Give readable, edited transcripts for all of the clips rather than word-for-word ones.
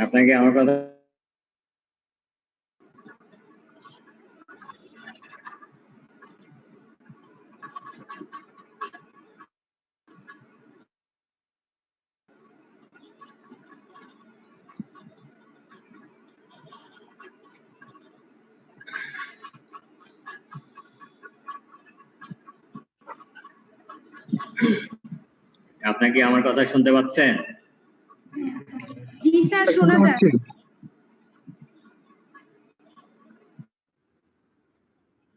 আপনাকে আমার কথা আপনাকে আমার কথা শুনতে পাচ্ছেন? জি স্যার, শোনা যাচ্ছে।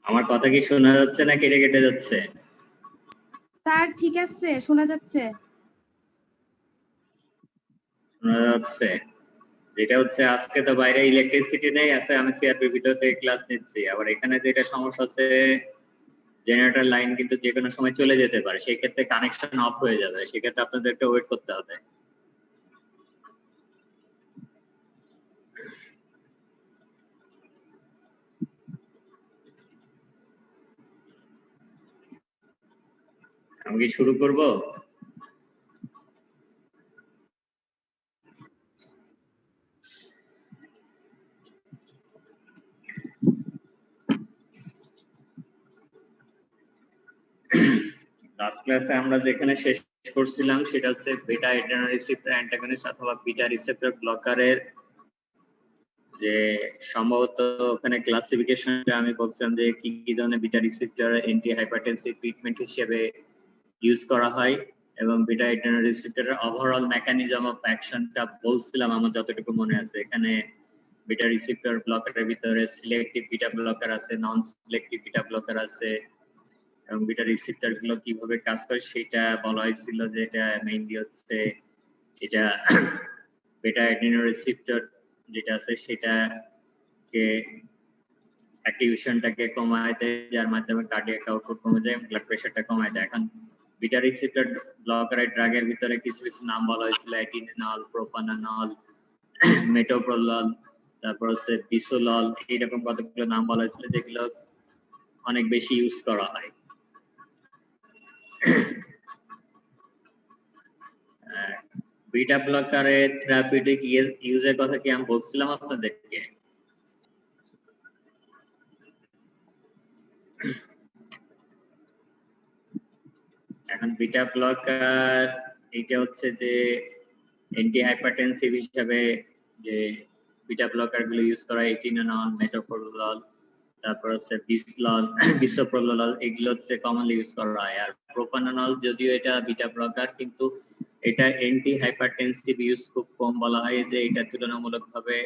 আমার কথা কি শোনা যাচ্ছে না কেটে কেটে যাচ্ছে? স্যার ঠিক আছে, শোনা যাচ্ছে। শোনা যাচ্ছে। যেটা হচ্ছে আজকে তো বাইরে ইলেকট্রিসিটি নেই, আছে আমি সিআরপির ভিতর থেকে ক্লাস নিচ্ছি। আবার এখানে যেটা সমস্যা হচ্ছে, জেনারেটর লাইন কিন্তু যে কোনো সময় চলে যেতে পারে, সেই ক্ষেত্রে কানেকশন অফ হয়ে যাবে, সেক্ষেত্রে আপনাদেরকে ওয়েট করতে হবে। আমি কি শুরু করব? লাস্ট ক্লাসে আমরা যেখানে শেষ করছিলাম সেটা হচ্ছে বিটা এডেনো রিসেপ্টর অ্যান্টাগনিস্ট অথবা বিটা রিসেপ্টর ব্লকারের যে সম্ভবত ওখানে ক্লাসিফিকেশনটা আমি বলছিলাম যে কি কি ধরনের beta receptor anti hypertensive treatment হিসেবে ইউজ করা হয় এবং বিটা এডেনো রিসেপ্টরের ওভারঅল মেকানিজম অফ অ্যাকশনটা বলছিলাম আমার যতটুকু মনে আছে। এখানে বিটা রিসেপ্টর ব্লকারের ভিতরে সিলেক্টিভ বিটা ব্লকার আছে, নন সিলেক্টিভ বিটা ব্লকার আছে এবং বিটা রিসেপ্টর গুলো কিভাবে কাজ করে সেটা বলা হয়েছিল, যে এটা মেইনলি হচ্ছে এটা বিটা এডেনো রিসেপ্টর যেটা আছে সেটাকে অ্যাক্টিভেশনটাকে কমায় দেয়, যার মাধ্যমে কার্ডিয়াক আউটপুট কমে যায়, ব্লাড প্রেশারটা কমায় দেয়। এখন বিটা রিসেপ্টর ব্লকারের ড্রাগের ভিতরে কিছু কিছু নাম বলা হয়েছিল, অ্যাটিনিনল, প্রোপানানল, মেটোপ্রোলল, তারপর হচ্ছে বিসোলল, এইরকম কতগুলো নাম বলা হয়েছিল যেগুলো অনেক বেশি ইউজ করা হয়। বিটা ব্লকারের থেরাপিউটিক ইউজের কথা কি আমি বলছিলাম আপনাদেরকে? এখন বিটা ব্লকার এটা হচ্ছে যে অ্যান্টি হাইপারটেনসিভ হিসেবে যে বিটা ব্লকার গুলো ইউজ করা, এটিনোনল, মেটোপ্রোলল, তারপর হচ্ছে বিসোপ্রোলল, এগুলো হচ্ছে কমনলি ইউজ করা হয়। আর প্রোপানানল যদিও এটা বিটা ব্লকার, কিন্তু এটা অ্যান্টি হাইপারটেনসিভ ইউজ খুব কম বলা হয়, যে এটা তুলনামূলকভাবে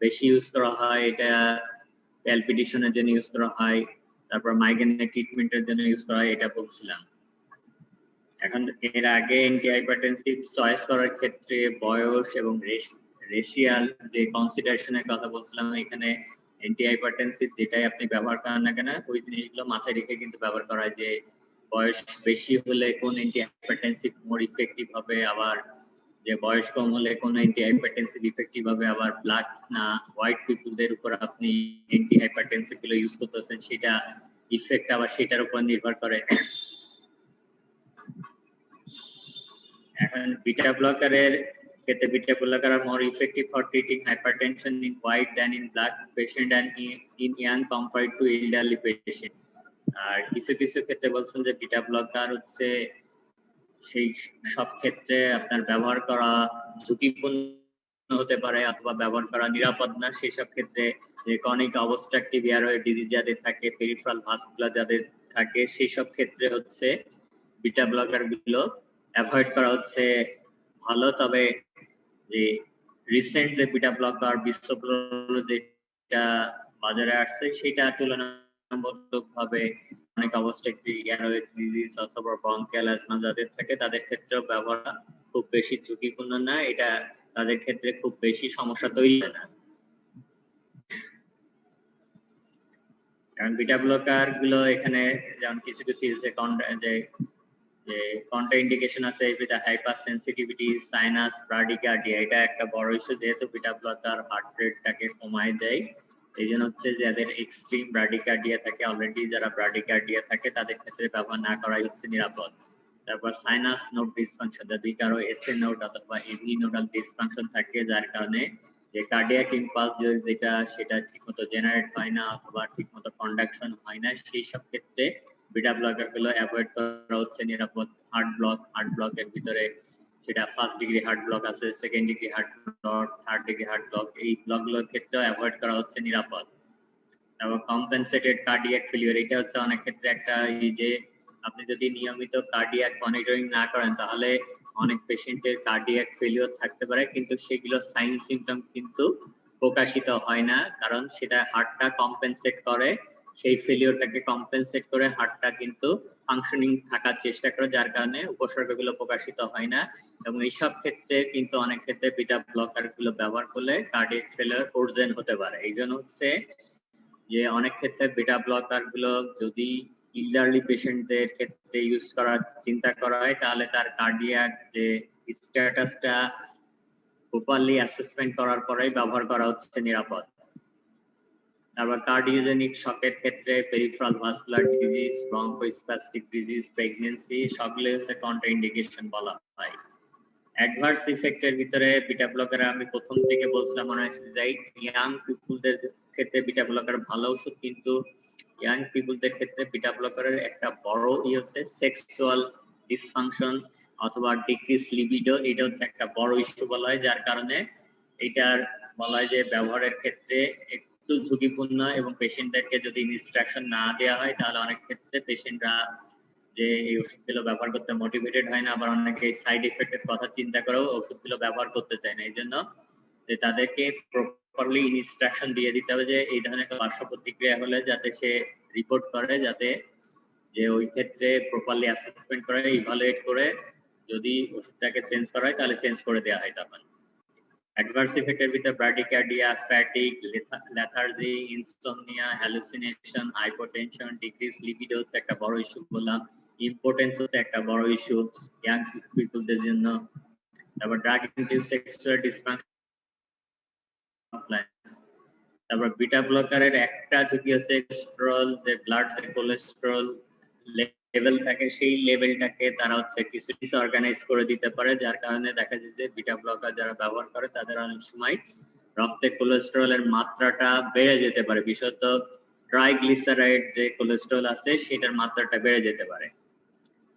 বেশি ইউজ করা হয়। এটা প্যালপিটেশনের জন্য ইউজ করা হয়, তারপর মাইগ্রেনের ট্রিটমেন্টের জন্য ইউজ করা হয়, এটা বলছিলাম। এখন এর আগে অ্যান্টি হাইপারটেনসিভ চয়েস করার ক্ষেত্রে বয়স এবং রেশিয়াল যে কনসিডারেশনের কথা বলছিলাম, এখানে অ্যান্টি হাইপারটেনসিভ যেটাই আপনি ব্যবহার করেন না কেন, ওই জিনিসগুলো মাথায় রেখে কিন্তু ব্যবহার করা হয়, যে বয়স বেশি হলে কোন অ্যান্টি হাইপারটেনসিভ মোর ইফেক্টিভ হবে, আবার যে বয়স কম হলে কোন অ্যান্টি হাইপারটেনসিভ ইফেক্টিভ হবে, আবার ব্ল্যাক না হোয়াইট পিপলদের উপর আপনি অ্যান্টি হাইপারটেনসিভ গুলো ইউজ করতেছেন, সেটা ইফেক্ট আবার সেটার উপর নির্ভর করে। এখন বিটা ব্লকারের ক্ষেত্রে beta blocker are more effective for treating hypertension in white than in black patient and in young compared to elderly patient. আর কিছু কিছু ক্ষেত্রে বলছেন যে বিটা ব্লকার হচ্ছে সেই সব ক্ষেত্রে আপনার ব্যবহার করা ঝুঁকিপূর্ণ হতে পারে অথবা ব্যবহার করা নিরাপদ না, সেই সব ক্ষেত্রে যে ক্রনিক অবস্ট্রাকটিভ এয়ারওয়ে ডিজিজ যাদের থাকে, পেরিফেরাল ভাস্কুলার যাদের থাকে, সেই সব ক্ষেত্রে হচ্ছে বিটা ব্লকার গুলো অ্যাভয়েড করা হচ্ছে ভালো। তবে যে রিসেন্ট যে বিটা ব্লকার বিশ্বপ্রল যেটা বাজারে আসছে, সেটা তুলনামূলকভাবে অনেক অবস্ট্রাকটিভ এয়ারওয়ে ডিজিজ অথবা ব্রঙ্কিয়াল অ্যাজমা যাদের থাকে তাদের ক্ষেত্রেও ব্যবহার খুব বেশি ঝুঁকিপূর্ণ না, এটা তাদের ক্ষেত্রে খুব বেশি সমস্যা তৈরি হয় না। কারণ বিটা ব্লকার গুলো এখানে যেমন কিছু কিছু যে কন্ট্রা ইন্ডিকেশন আছে, beta hyper sensitivity, sinus, bradycardia, এটা একটা বড় ইস্যু, যেহেতু বিটা ব্লকার হার্ট রেটটাকে কমায় দেয়। এই জন্য হচ্ছে যাদের এক্সট্রিম ব্রাডিকার্ডিয়া থাকে, অলরেডি যারা ব্রাডিকার্ডিয়া থাকে তাদের ক্ষেত্রে ব্যবহার না করাই হচ্ছে নিরাপদ। তারপর সাইনাস নোড ডিসফাংশন, যদি কারো এসএ নোড অথবা এভি নোডাল ডিসফাংশন থাকে যার কারণে যে কার্ডিয়াক ইম্পালস যেটা সেটা ঠিকমতো জেনারেট হয় না অথবা ঠিকমতো কন্ডাকশন হয় না, সেই সব ক্ষেত্রে বিটা ব্লকার গুলো অ্যাভয়েড করা হচ্ছে নিরাপদ। হার্ট ব্লকের ভিতরে সেটা ফার্স্ট ডিগ্রি হার্ট ব্লক আছে, second degree heart block, third degree heart block, এই ব্লকগুলোর ক্ষেত্রে অ্যাভয়েড করা হচ্ছে নিরাপদ। তারপর কম্পেনসেটেড কার্ডিয়াক ফেলিওর, এটা হচ্ছে অনেক ক্ষেত্রে একটা এই যে আপনি যদি নিয়মিত কার্ডিয়াক মনিটরিং না করেন তাহলে অনেক পেশেন্টের কার্ডিয়াক ফেলিওর থাকতে পারে, কিন্তু সেগুলো সাইন সিমটম কিন্তু প্রকাশিত হয় না, কারণ সেটা হার্টটা কম্পেনসেট করে, সেই ফেলিওরটাকে কম্পেনসেট করে হার্টটা কিন্তু ফাংশনিং থাকার চেষ্টা করে, যার কারণে উপসর্গগুলো প্রকাশিত হয় না। এবং এইসব ক্ষেত্রে কিন্তু অনেক ক্ষেত্রে বিটা ব্লকার গুলো ব্যবহার করলে কার্ডিয়াক ফেলিওর ওরজেন হতে পারে। এই জন্য হচ্ছে যে অনেক ক্ষেত্রে বিটা ব্লকার গুলো যদি ইল্ডারলি পেশেন্টদের ক্ষেত্রে ইউজ করার চিন্তা করা হয় তাহলে তার কার্ডিয়াক যে স্ট্যাটাসটা প্রপারলি অ্যাসেসমেন্ট করার পরেই ব্যবহার করা হচ্ছে নিরাপদ। তারপর কার্ডিওজেনিক শকের ক্ষেত্রে peripheral vascular disease, bronchospastic disease, pregnancy সবগুলো হচ্ছে কন্ট্রাইন্ডিকেশন বলা হয়। অ্যাডভার্স ইফেক্টের ভিতরে বিটা ব্লকার আমি প্রথম থেকে বলছিলাম মনে হয় যাই ইয়াং পিপলদের ক্ষেত্রে বিটা ব্লকার ভালো ওষুধ, কিন্তু ইয়াং পিপলদের ক্ষেত্রে বিটা ব্লকারের একটা বড় হচ্ছে সেক্সুয়াল ডিসফাংশন অথবা ডিক্রিজ লিবিডো, এটা হচ্ছে একটা বড় ইস্যু বলা হয়, যার কারণে এটার বলা হয় যে ব্যবহারের ক্ষেত্রে একটু ঝুঁকিপূর্ণ এবং পেশেন্টদেরকে যদি ইনস্ট্রাকশন না দেওয়া হয় তাহলে অনেক ক্ষেত্রে পেশেন্টরা যে এই ওষুধগুলো ব্যবহার করতে মোটিভেটেড হয় না, আবার অনেকে সাইড এফেক্টের কথা চিন্তা করেও ওষুধগুলো ব্যবহার করতে চায় না। এই জন্য যে তাদেরকে প্রপারলি ইনস্ট্রাকশন দিয়ে দিতে হবে যে এই ধরনের পার্শ্ব প্রতিক্রিয়া হলে যাতে সে রিপোর্ট করে, যাতে যে ওই ক্ষেত্রে প্রপারলি অ্যাসেসমেন্ট করে ইভালুয়েট করে যদি ওষুধটাকে চেঞ্জ করা হয় তাহলে চেঞ্জ করে দেওয়া হয়। তখন অ্যাডভার্স ইফেক্টের ভিতরে bradycardia, fatigue, lethargy, insomnia, hallucination, hypotension, decrease libido হচ্ছে একটা বড় ইস্যু বললাম, ইম্পোর্টেন্স হচ্ছে একটা বড় ইস্যু ইয়াং পিপলদের জন্য। তারপর ড্রাগ ইনডিউসড সেক্সুয়াল ডিসফাংশন। তারপর বিটা ব্লকারের একটা ঝুঁকি হচ্ছে কোলেস্টেরল, যে ব্লাড যে কোলেস্টেরল লেভেল থাকে সেই লেভেলটাকে তারা হচ্ছে কিছু ডিসঅর্গানাইজ করে দিতে পারে, যার কারণে দেখা যায় যে বিটা ব্লকার যারা ব্যবহার করে তাদের অনেক সময় রক্তে কোলেস্টেরলের মাত্রাটা বেড়ে যেতে পারে, বিশেষত ট্রাইগ্লিসারাইড যে কোলেস্টেরল আছে সেটার মাত্রাটা বেড়ে যেতে পারে।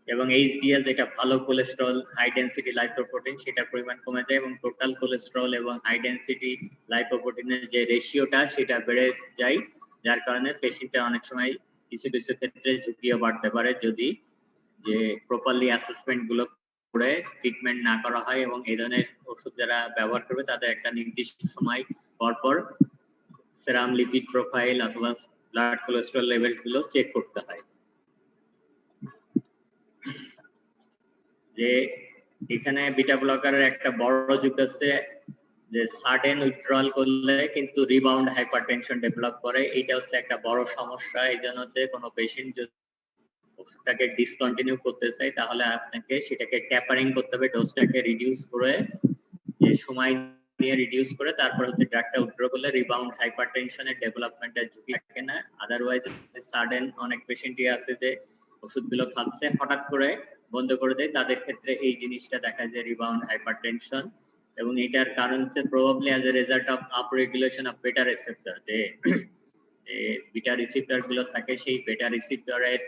এবং এইচডিএল যেটা ভালো কোলেস্টেরল, হাই ডেনসিটি লাইপোপ্রোটিন, সেটার পরিমাণ কমে যায় এবং টোটাল কোলেস্টেরল এবং হাই ডেনসিটি লাইপোপ্রোটিনের যে রেশিওটা সেটা বেড়ে যায়, যার কারণে পেশেন্টের অনেক সময় কিছু কিছু ক্ষেত্রে ঝুঁকিও বাড়তে পারে যদি যে প্রপারলি অ্যাসেসমেন্ট গুলো করে ট্রিটমেন্ট না করা হয়। এবং এই ধরনের ওষুধ যারা ব্যবহার করবে তাদের একটা নির্দিষ্ট সময় পরপর সেরাম লিপিড প্রোফাইল অথবা ব্লাড কোলেস্টেরল লেভেল গুলো চেক করতে হয়। যে এখানে বিটা ব্লকারের একটা বড় ঝুঁকি আছে যে সাডেন উইথড্রল করলে কিন্তু রিবাউন্ড হাইপারটেনশন ডেভেলপ করে, এটা হচ্ছে একটা বড় সমস্যা। এই জন্য হচ্ছে কোনো পেশেন্ট যদি ওষুধটাকে ডিসকন্টিনিউ করতে চাই তাহলে আপনাকে সেটাকে ট্যাপারিং করতে হবে, ডোজটাকে রিডিউস করে যে সময় নিয়ে রিডিউস করে তারপর হচ্ছে ড্রাগটা উইথড্র করলে রিবাউন্ড হাইপারটেনশনের ডেভেলপমেন্টের ঝুঁকি থাকে না। আদারওয়াইজ সাডেন অনেক পেশেন্টই আছে যে ওষুধগুলো খাচ্ছে হঠাৎ করে বন্ধ করে দেয়, তাদের ক্ষেত্রে এই জিনিসটা দেখা যায় রিবাউন্ড হাইপারটেনশন। এবং এটার কারণ হচ্ছে probably as a result of up regulation of বেটা রিসেপ্টর, যে বিটা রিসেপ্টর গুলো থাকে সেই বেটা রিসেপ্টরের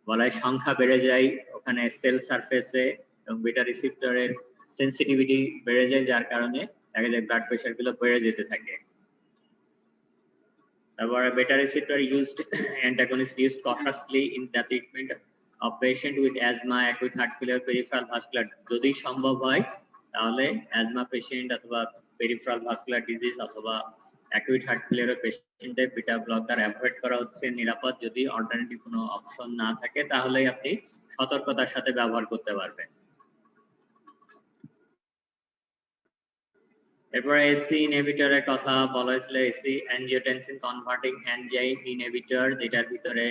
বলায় সংখ্যা বেড়ে যায় ওখানে সেল সারফেসে, এবং বেটা রিসেপ্টরের সেন্সিটিভিটি বেড়ে যায়, যার কারণে দেখা যায় ব্লাড প্রেশার গুলো বেড়ে যেতে থাকে। তারপর বেটা receptor used antagonist used cautiously in the treatment of patient with asthma, acute heart failure, peripheral vascular, যদি সম্ভব হয় তাহলে অ্যাজমা পেশেন্ট অথবা পেরিফেরাল ভাস্কুলার ডিজিজ অথবা অ্যাকিউট হার্ট ফেলিয়ার পেশেন্টে বিটা ব্লকার অ্যাভয়েড করা হচ্ছে নিরাপদ। যদি অল্টারনেটিভ কোনো অপশন না থাকে তাহলে আপনি সতর্কতার সাথে ব্যবহার করতে পারবেন। এরপরে এসি ইনহিবিটরের কথা বলা হয়েছিল, AC angiotensin converting enzyme inhibitor, যেটার ভিতরে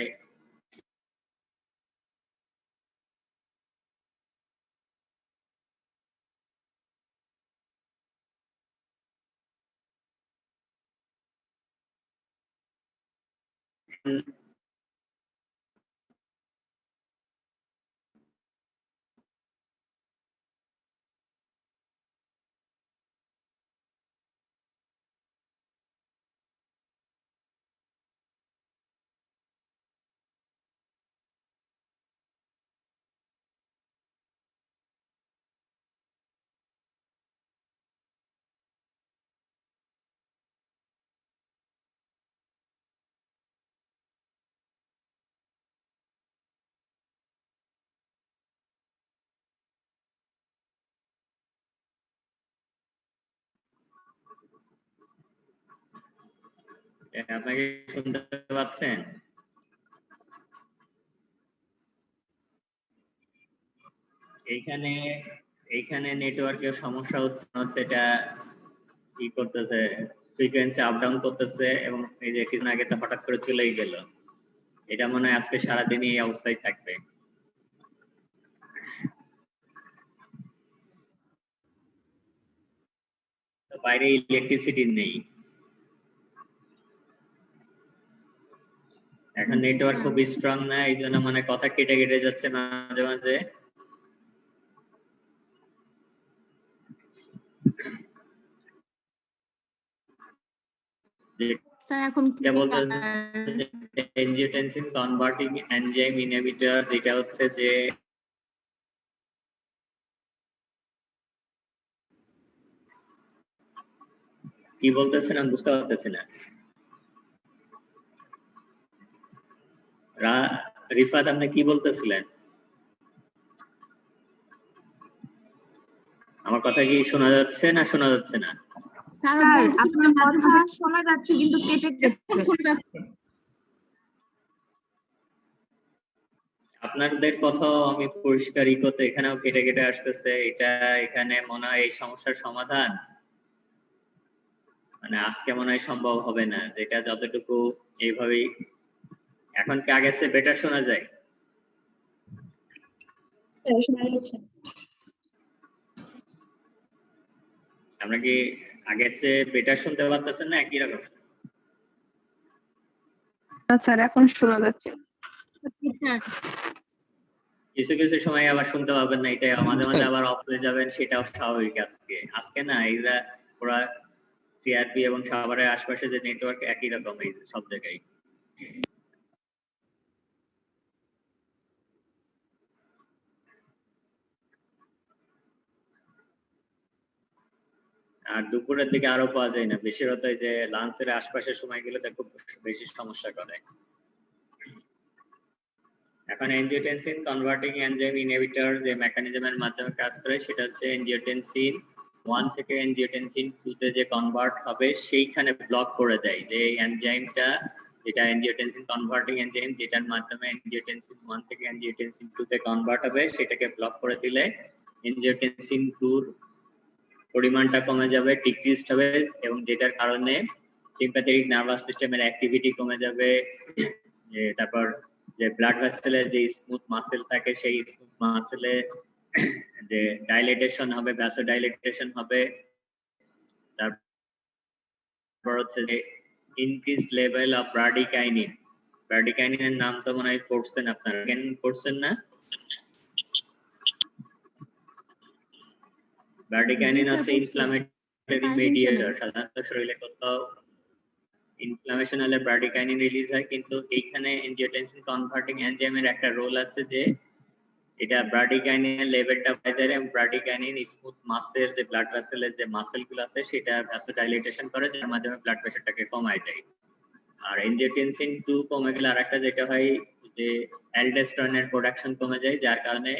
আপনাকে শুনতে পাচ্ছেন? এইখানে নেটওয়ার্কের সমস্যা হচ্ছে, এটা কি করতেছে, ফ্রিকোয়েন্সি আপ ডাউন করতেছে এবং এই যে কিছুদিন আগে তো হঠাৎ করে চলেই গেল। এটা মনে হয় আজকে সারাদিনই এই অবস্থায় থাকবে। বাইরে ইলেকট্রিসিটি নেই, এখন নেটওয়ার্ক খুব স্ট্রং না, এই জন্য মানে কথা কেটে কেটে যাচ্ছে মাঝে মাঝে। স্যার এখন এনজিওটেনসিন কনভার্টিং এনজাইম ইনহিবিটর, যেটা হচ্ছে যে কি বলতেছেন আমি বুঝতে পারতেছি না। রিফাত আপনি কি বলতেছিলেন? আমার কথা কি শোনা যাচ্ছে না শোনা যাচ্ছে না? স্যার আপনার কথা শোনা যাচ্ছে কিন্তু কেটে কেটে শোনা যাচ্ছে। আপনাদের কথাও আমি পরিষ্কারই করতে, এখানেও কেটে কেটে আসতেছে। এটা এখানে মনে হয় এই সমস্যার সমাধান মানে আজকে মনে হয় সম্ভব হবে না, যেটা যতটুকু এইভাবেই। এখন কি আগের চেয়ে বেটার শোনা যায়? শোনা যাচ্ছে। আমরা কি আগের চেয়ে বেটার শুনতে পারতেছেন না একই রকম? স্যার এখন শোনা যাচ্ছে। কিছু কিছু সময় আবার শুনতে পাবেন না, এটা মাঝে মাঝে আবার অফ হয়ে যাবেন, সেটাও স্বাভাবিক। আজকে না এগুলা পুরা সিআরপি এবং সাভারের আশপাশে যে নেটওয়ার্ক একই রকম এই সব জায়গায়। আর দুপুরের দিকে আরো পাওয়া যায় না, বিশেষত যে লাঞ্চের আশপাশের সময়গুলোতে খুব বেশি সমস্যা করে। এখন এনজিওটেনসিন কনভার্টিং এনজাইম ইনহিবিটর যে মেকানিজমের মাধ্যমে কাজ করে সেটা হচ্ছে এনজিওটেনসিন 1 থেকে এনজিওটেনসিন 2 তে যে কনভার্ট হবে সেইখানে ব্লক করে দেয়। যে এনজাইমটা যেটা এনজিওটেনসিন কনভার্টিং এনজাইম, যেটার মাধ্যমে এনজিওটেনসিন 1 থেকে এনজিওটেনসিন 2 তে কনভার্ট হবে, সেটাকে ব্লক করে দিলে এনজিওটেনসিন 2 এর পরিমাণটা কমে যাবে, ডিক্রিজড হবে, এবং যেটার কারণে সিম্প্যাথেটিক নার্ভাস সিস্টেমের অ্যাক্টিভিটি কমে যাবে। তারপর যে ব্লাড ভেসেলে যে স্মুথ মাসেল থাকে সেই স্মুথ মাসেলে যে ডাইলেটেশন হবে, ভ্যাসোডাইলেটেশন হবে। তারপর হচ্ছে যে ইনক্রিজ লেভেল অফ ব্রাডিকাইনিন। ব্রাডিকাইনিনের নাম তো মনে হয় পড়ছেন আপনারা, কেন পড়ছেন না? ব্রাডিকাইনিন হচ্ছে ইনফ্লামেটরি মেডিয়েটর। সাধারণত শরীরে কোথাও ইনফ্লামেশন হলে ব্রাডিকাইনিন রিলিজ হয়, কিন্তু এইখানে এনজিওটেনসিন কনভার্টিং এনজাইমের একটা রোল আছে যে এটা ব্রাডিকাইনিনের লেভেলটা বাড়ায় দেয় এবং ব্রাডিকাইনিন স্মুথ মাসেল যে ব্লাড ভেসেলের যে মাসেলগুলো আছে সেটা ভ্যাসোডাইলেটেশন করে, যার মাধ্যমে ব্লাড প্রেশারটাকে কমায় দেয়। আর এনজিওটেনসিন 2 কমে গেলে আরেকটা যেটা হয় যে অ্যালডোস্টেরনের প্রোডাকশন কমে যায়, যার কারণে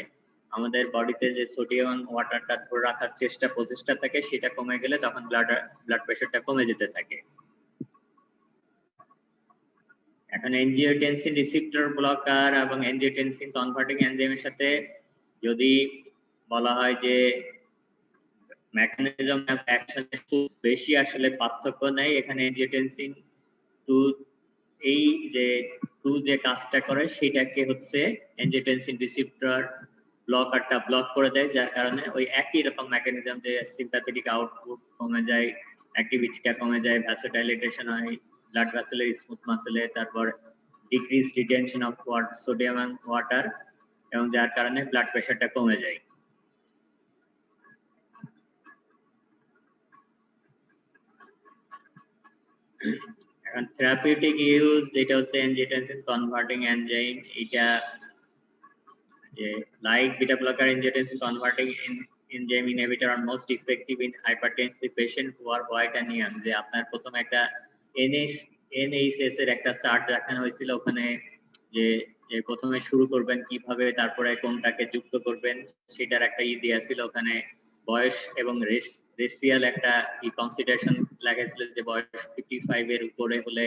আমাদের বডিতে যে সোডিয়াম ওয়াটারটা ধরে রাখার প্রচেষ্টা থাকে সেটা কমে গেলে তখন ব্লাড প্রেশারটা কমে যেতে থাকে। এখন এনজিওটেনসিন রিসেপ্টর ব্লকার এবং এনজিওটেনসিন কনভার্টিং এনজাইমের সাথে যদি বলা হয় যে মেকানিজম অফ অ্যাকশন খুব বেশি আসলে পার্থক্য নেই। এখানে এনজিওটেনসিন 2 এই যে 2 যে কাজটা করে সেটাকে হচ্ছে এনজিওটেনসিন রিসেপ্টর ব্লকারটা ব্লক করে দেয়, যার কারণে ওই একই রকম মেকানিজম যে সিম্প্যাথেটিক আউটপুট কমে যায়, অ্যাক্টিভিটিটা কমে যায়, ভ্যাসোডাইলেটেশন হয় ব্লাড ভেসেলের স্মুথ মাসেলে, তারপর decrease retention of sodium and water, এবং যার কারণে ব্লাড প্রেশারটা কমে যায়। এখন থেরাপিউটিক ইউজ যেটা হচ্ছে এনজিওটেনসিন কনভার্টিং এনজাইম, এটা যে like beta blocker angiotensin converting enzyme inhibitor are most effective in hypertensive patient who are white and young। যে আপনার প্রথমে একটা NHS এর একটা চার্ট দেখানো হয়েছিল, ওখানে যে যে প্রথমে শুরু করবেন কিভাবে, তারপরে কোনটাকে যুক্ত করবেন সেটার একটা দেয়া ছিল ওখানে, বয়স এবং রেস রেসিয়াল একটা কনসিডারেশন লেখা ছিল যে বয়স 55 এর উপরে হলে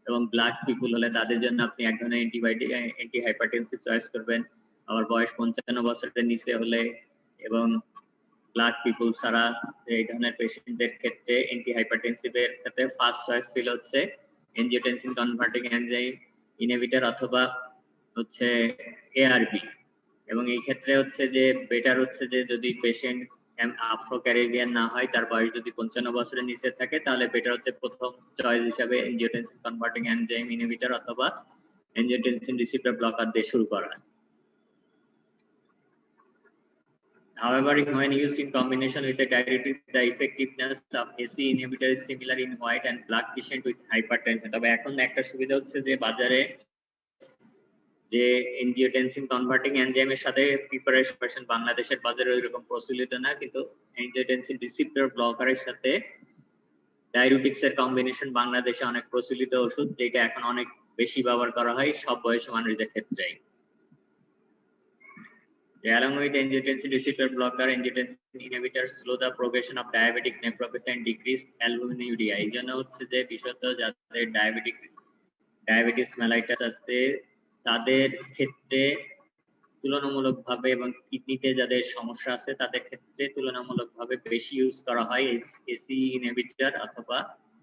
এবং ব্ল্যাক পিপল হলে তাদের জন্য আপনি এক ধরনের অ্যান্টিবায়োটিক অ্যান্টি হাইপারটেনসিভ চয়েস করবেন, আবার বয়স 55 বছরের নিচে হলে এবং ব্ল্যাক পিপল ছাড়া এই ধরনের পেশেন্টদের ক্ষেত্রে অ্যান্টি হাইপারটেনসিভের ক্ষেত্রে ফার্স্ট চয়েস ছিল হচ্ছে এনজিওটেনসিন কনভার্টিং এনজাইম ইনহিবিটর অথবা হচ্ছে এআরবি। এবং এই ক্ষেত্রে হচ্ছে যে বেটার হচ্ছে যে যদি পেশেন্ট আফ্রো ক্যারিবিয়ান না হয়, তার বয়স যদি 55 বছরের নিচে থাকে, তাহলে বেটার হচ্ছে প্রথম চয়েস হিসাবে এনজিওটেনসিন কনভার্টিং এনজাইম ইনহিবিটর অথবা এনজিওটেনসিন রিসেপ্টর ব্লকার দিয়ে শুরু করা। However, when used in combination with a diuretic, the effectiveness of AC inhibitor is similar in white and black patient with hypertension. তবে এখন একটা সুবিধা হচ্ছে যে বাজারে যে এনজিওটেনসিন কনভার্টিং এনজাইমের সাথে প্রিপারেশন বাংলাদেশের বাজারে ওইরকম প্রচলিত না, কিন্তু এনজিওটেনসিন রিসেপ্টর ব্লকারের সাথে ডায়ুরেটিক্স এর কম্বিনেশন বাংলাদেশে অনেক প্রচলিত ওষুধ, যেটা এখন অনেক বেশি ব্যবহার করা হয় সব বয়সী মানুষদের ক্ষেত্রে। Along with angiotensin receptor blocker, angiotensin inhibitors slow the progression of diabetic nephropathy and decrease albuminuria. এই জন্য হচ্ছে যে বিশেষত যাদের ডায়াবেটিস মেলাইটাস আছে তাদের ক্ষেত্রে তুলনামূলকভাবে এবং কিডনিতে যাদের সমস্যা আছে তাদের ক্ষেত্রে তুলনামূলকভাবে বেশি ইউজ করা হয় এসি ইনহিবিটর অথবা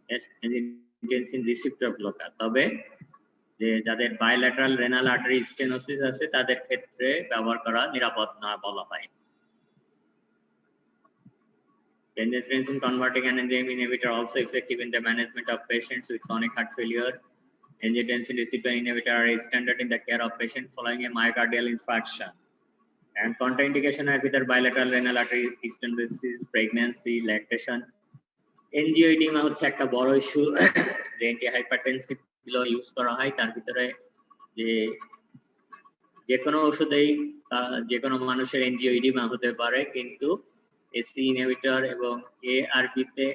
angiotensin receptor blocker। তবে যে যাদের বাইল্যাটারাল রেনাল আর্টারি স্টেনোসিস আছে তাদের ক্ষেত্রে ব্যবহার করা নিরাপদ না বলা হয়। Angiotensin converting enzyme inhibitor also effective in the management of patients with chronic heart failure. Angiotensin receptor inhibitor are standard in the care of patients following a myocardial infarction. And contraindication are either bilateral renal artery stenosis, pregnancy, lactation. এনজিওইডিমা হচ্ছে একটা বড় issue যে anti hypertensive গুলো use করা হয়, তার ভিতরে যে কোনো ওষুধেই যে কোনো মানুষের এনজিওইডিমা হতে পারে, কিন্তু এসি ইনহিবিটর এবং এআরবি তে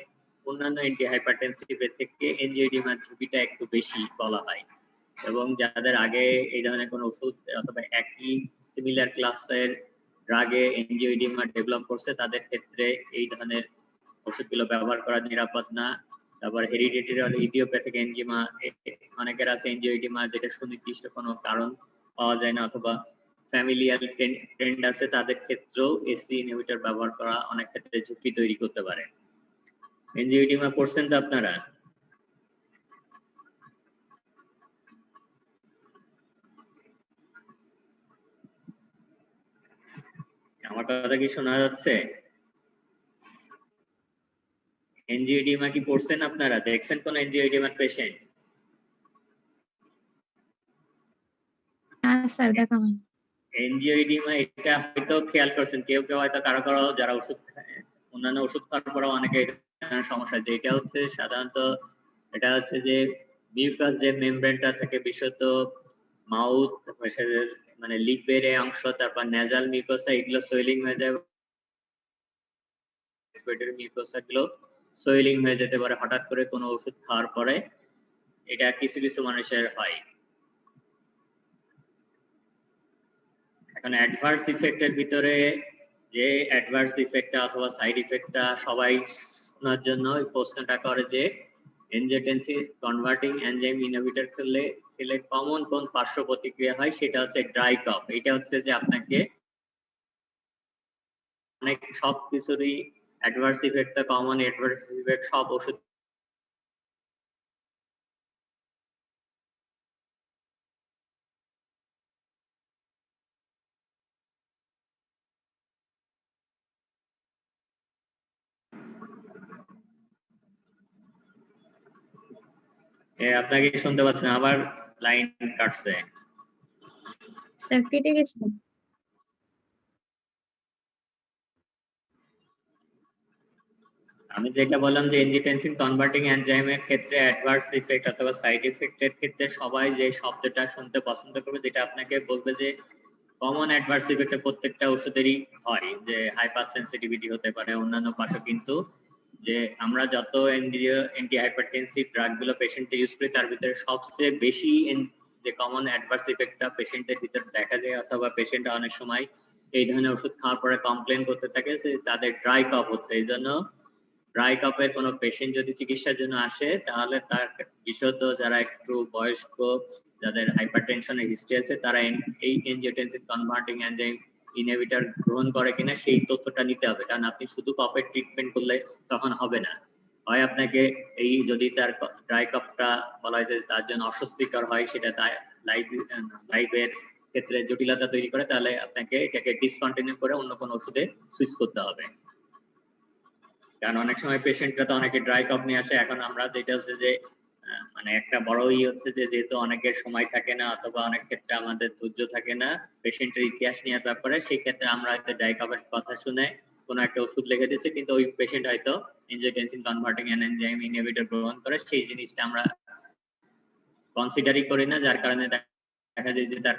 অন্যান্য অ্যান্টি হাইপারটেনসিভের থেকে এনজিওইডিমার ঝুঁকিটা একটু বেশি বলা হয়। এবং যাদের আগে এই ধরনের কোনো ওষুধ অথবা একই সিমিলার ক্লাসের ড্রাগে এনজিওইডিমা ডেভেলপ করছে তাদের ক্ষেত্রে এই ধরনের ওষুধগুলো ব্যবহার করা নিরাপদ না। তারপর হেরিডিটারি আর ইডিওপ্যাথিক এনজিওমা, অনেকের আছে এনজিওইডিমা যেটা সুনির্দিষ্ট কোনো কারণ পাওয়া যায় না অথবা ফ্যামিলিয়াল ট্রেন্ড আছে, তাদের ক্ষেত্রেও এসি ইনহিবিটর ব্যবহার করা অনেক ক্ষেত্রে ঝুঁকি তৈরি করতে পারে। এনজিওইডিমা করছেন তো আপনারা? আমার কথা কি শোনা যাচ্ছে? এনজিওইডিমা কি করছেন আপনারা? দেখছেন কোন এনজিওইডিমার পেশেন্ট? হ্যাঁ স্যার দেখা হয়। এনজিওইডিমা এটা হয়তো খেয়াল করছেন কেউ কেউ হয়তো কারো কারো যারা ওষুধ অন্যান্য ওষুধ খাওয়ার পরেও অনেকে সমস্যা, যে এটা হচ্ছে সাধারণত এটা হচ্ছে যে মিউকাস যে মেমব্রেনটা থাকে বিশেষত মাউথ মানে লিপের অংশ, তারপর নেজাল মিউকোসা, এগুলো সোয়েলিং হয়ে যায়, রেসপিরেটরি মিউকোসা গুলো সোয়েলিং হয়ে যেতে পারে হঠাৎ করে কোনো ওষুধ খাওয়ার পরে। এটা কিছু কিছু মানুষের হয়। এখন অ্যাডভার্স ইফেক্টের ভিতরে যে অ্যাডভার্স ইফেক্টটা অথবা সাইড ইফেক্টটা সবাই শোনার জন্য ওই প্রশ্নটা করে যে এনজিওটেনসিন কনভার্টিং এনজাইম ইনহিবিটর খেলে কমন কোন পার্শ্ব প্রতিক্রিয়া হয়, সেটা হচ্ছে ড্রাই কফ। এটা হচ্ছে যে আপনাকে অনেক সব কিছুরই অ্যাডভার্স ইফেক্টটা কমন, অ্যাডভার্স ইফেক্ট সব ওষুধ আপনাকে শুনতে পাচ্ছেন, আবার লাইন কাটছে। স্যার কেটে গেছে। আমি যেটা বললাম যে এনজিওটেনসিন কনভার্টিং এনজাইমের ক্ষেত্রে অ্যাডভার্স ইফেক্ট অথবা সাইড ইফেক্টের ক্ষেত্রে সবাই যে শব্দটা শুনতে পছন্দ করবে, যেটা আপনাকে বলবে যে কমন অ্যাডভার্স ইফেক্ট প্রত্যেকটা ওষুধেরই হয়, যে হাইপার সেনসিটিভিটি হতে পারে অন্যান্য পাশে, কিন্তু যে আমরা যত অ্যান্টি হাইপারটেনসিভ ড্রাগ গুলো পেশেন্টে ইউজ করি তার ভিতরে সবচেয়ে বেশি যে কমন অ্যাডভার্স ইফেক্টটা পেশেন্টের ভিতরে দেখা যায় অথবা পেশেন্ট অনেক সময় এই ধরনের ওষুধ খাওয়ার পরে কমপ্লেন করতে থাকে যে তাদের ড্রাই কফ হচ্ছে। এই জন্য ড্রাই কাপের কোনো পেশেন্ট যদি চিকিৎসার জন্য আসে তাহলে তার বিশেষত যারা একটু বয়স্ক, যাদের হাইপারটেনশনের হিস্ট্রি আছে, তারা এই এনজিওটেনসিন কনভার্টিং এনজাইম ইনহিবিটর গ্রহণ করে কিনা সেই তথ্যটা নিতে হবে। কারণ আপনি শুধু কাপের ট্রিটমেন্ট করলে তখন হবে না। হয় আপনাকে এই যদি তার ড্রাই কাপটা বলা হয় যে তার জন্য অস্বস্তিকর হয়, সেটা লাইভের ক্ষেত্রে জটিলতা তৈরি করে, তাহলে আপনাকে এটাকে ডিসকন্টিনিউ করে অন্য কোনো ওষুধে সুইচ করতে হবে। কারণ অনেক সময় পেশেন্টরা তো অনেকে ড্রাই কাপ নিয়ে আসে। এখন আমরা যেটা হচ্ছে যে মানে একটা বড়ই হচ্ছে যে যেহেতু অনেকের সময় থাকে না অথবা অনেক ক্ষেত্রে আমাদের ধৈর্য থাকে না পেশেন্টের ইতিহাস নেওয়ার ব্যাপারে, সেই ক্ষেত্রে আমরা হয়তো ড্রাই কাপের কথা শুনে কোনো একটা ওষুধ লিখে দিচ্ছি, কিন্তু ওই পেশেন্ট হয়তো এনজিওটেনসিন কনভার্টিং এনজাইম ইনহিবিটর গ্রহণ করে, সেই জিনিসটা আমরা কনসিডারই করি না, যার কারণে দেখা যায় যে তার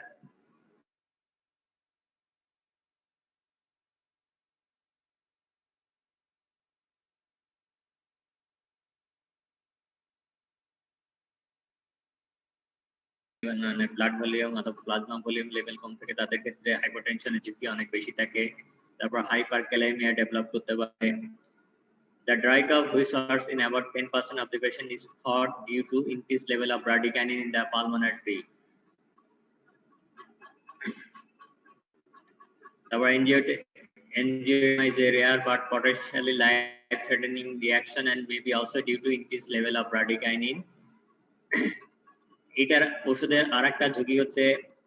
ব্লাড ভলিউম অথবা প্লাজমা ভলিউম লেভেল কম থেকে তাদের ক্ষেত্রে হাইপারটেনশনের ঝুঁকি অনেক বেশি থাকে। তারপর হাইপারক্যালেমিয়া ডেভেলপ করতে পারে। The dry cough, which occurs in about 10% of the patient, is thought due to increased level of bradykinin in the pulmonary tree. Our angioedema is a rare but potentially life-threatening reaction and may be also due to increased level of bradykinin. এটার ওষুধের আরেকটা ঝুঁকি হচ্ছে,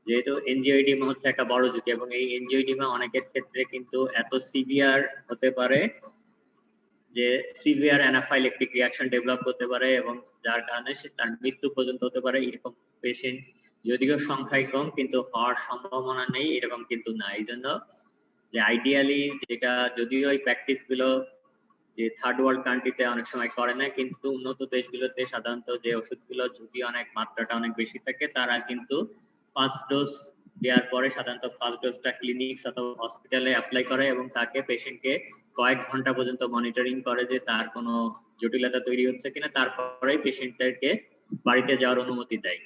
যেহেতু এনজিওইডিমা হচ্ছে একটা বড় ঝুঁকি, এবং এই এনজিওইডিমা অনেকের ক্ষেত্রে কিন্তু এত সিভিয়ার হতে পারে যে সিভিয়ার অ্যানাফাইলেকটিক রিঅ্যাকশন ডেভেলপ করতে পারে, এবং যার কারণে সে তার মৃত্যু পর্যন্ত হতে পারে। এরকম পেশেন্ট যদিও সংখ্যায় কম, কিন্তু হওয়ার সম্ভাবনা নেই এরকম কিন্তু না। এই জন্য যে আইডিয়ালি যেটা, যদিও এই প্র্যাকটিস গুলো যে থার্ড ওয়ার্ল্ড কান্ট্রিতে অনেক সময় করে না, কিন্তু উন্নত দেশগুলোতে সাধারণত যে ওষুধগুলো ঝুঁকি অনেক মাত্রাটা অনেক বেশি থাকে, তারা কিন্তু ফার্স্ট ডোজ দেওয়ার পরে সাধারণত ফার্স্ট ডোজটা ক্লিনিক অথবা হসপিটালে অ্যাপ্লাই করে এবং তাকে পেশেন্টকে কয়েক ঘন্টা পর্যন্ত মনিটরিং করে যে তার কোনো জটিলতা তৈরি হচ্ছে কিনা, তারপরে পেশেন্টকে বাড়িতে যাওয়ার অনুমতি দেয়।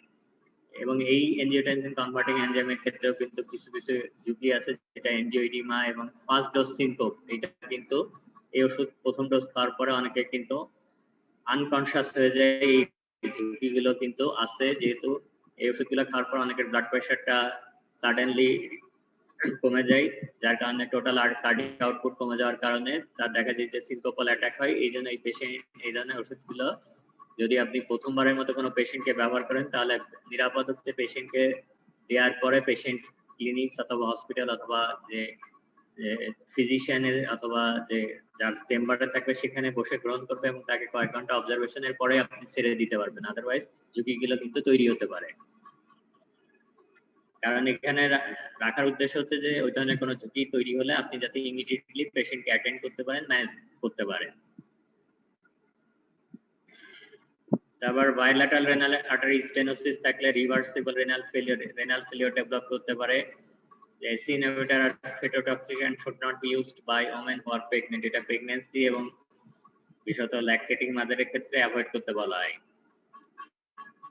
এবং এই এনজিওটেনসিন কনভার্টিং এনজাইমের ক্ষেত্রেও কিন্তু কিছু কিছু ঝুঁকি আছে, যেটা এনজিওইডিমা এবং ফার্স্ট ডোজ সিনকোপ, এটা কিন্তু এই ওষুধ প্রথম ডোজ খাওয়ার পরে অনেকে কিন্তু আনকনশাস হয়ে যায়। এই ঝুঁকিগুলো কিন্তু আছে, যেহেতু এই ওষুধগুলো খাওয়ার পর অনেকের ব্লাড প্রেশারটা সাডেনলি কমে যায়, যার কারণে টোটাল আর কার্ডিয়াক আউটপুট কমে যাওয়ার কারণে তার দেখা যায় যে সিনকোপাল অ্যাটাক হয়। এই জন্য এই পেশেন্ট এই ধরনের ওষুধগুলো যদি আপনি প্রথমবারের মতো কোনো পেশেন্টকে ব্যবহার করেন, তাহলে নিরাপদ হচ্ছে পেশেন্টকে দেওয়ার পরে পেশেন্ট ক্লিনিক অথবা হসপিটাল অথবা যে ফিজিশিয়ানের অথবা যে যার চেম্বারে থাকবে সেখানে বসে গ্রহণ করবে এবং তাকে কয়েক ঘন্টা অবজারভেশনের পরে আপনি ছেড়ে দিতে পারবেন। আদারওয়াইজ ঝুঁকিগুলো কিন্তু তৈরি হতে পারে। কারণ এখানে রাখার উদ্দেশ্য হচ্ছে যে ওই ধরনের কোনো ঝুঁকি তৈরি হলে আপনি যাতে ইমিডিয়েটলি পেশেন্টকে অ্যাটেন্ড করতে পারেন, ম্যানেজ করতে পারেন। তারপর বাইল্যাটারাল রেনাল আর্টারি স্টেনোসিস থাকলে রিভার্সিবল রেনাল ফেলিওর ডেভেলপ করতে পারে। ACE inhibitor are phytotoxic and should not be used by women who are pregnant. এটা প্রেগন্যান্সি এবং বিশেষত ল্যাকটেটিং মাদারের ক্ষেত্রে অ্যাভয়েড করতে বলা হয়।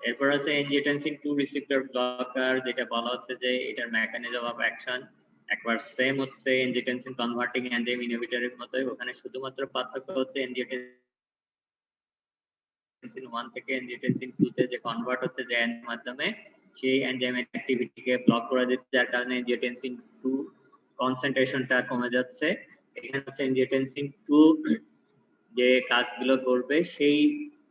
এরপর আছে এনজিওটেনসিন 2 রিসেপ্টর ব্লকার, যেটা বলা হচ্ছে যে এটার মেকানিজম অফ অ্যাকশন একবার সেম হচ্ছে এনজিওটেনসিন কনভার্টিং এনজাইম ইনহিবিটরের মতোই। ওখানে শুধুমাত্র পার্থক্য হচ্ছে এনজিওটেনসিন 1 থেকে এনজিওটেনসিন 2 তে যে কনভার্ট হচ্ছে যে এর মাধ্যমে, সেই এনজাইমের অ্যাক্টিভিটিকে ব্লক করে দিচ্ছে, যার কারণে এনজিওটেনসিন 2 কনসেন্ট্রেশনটা কমে যাচ্ছে। এখানে হচ্ছে এনজিওটেনসিন 2 যে কাজগুলো করবে সেই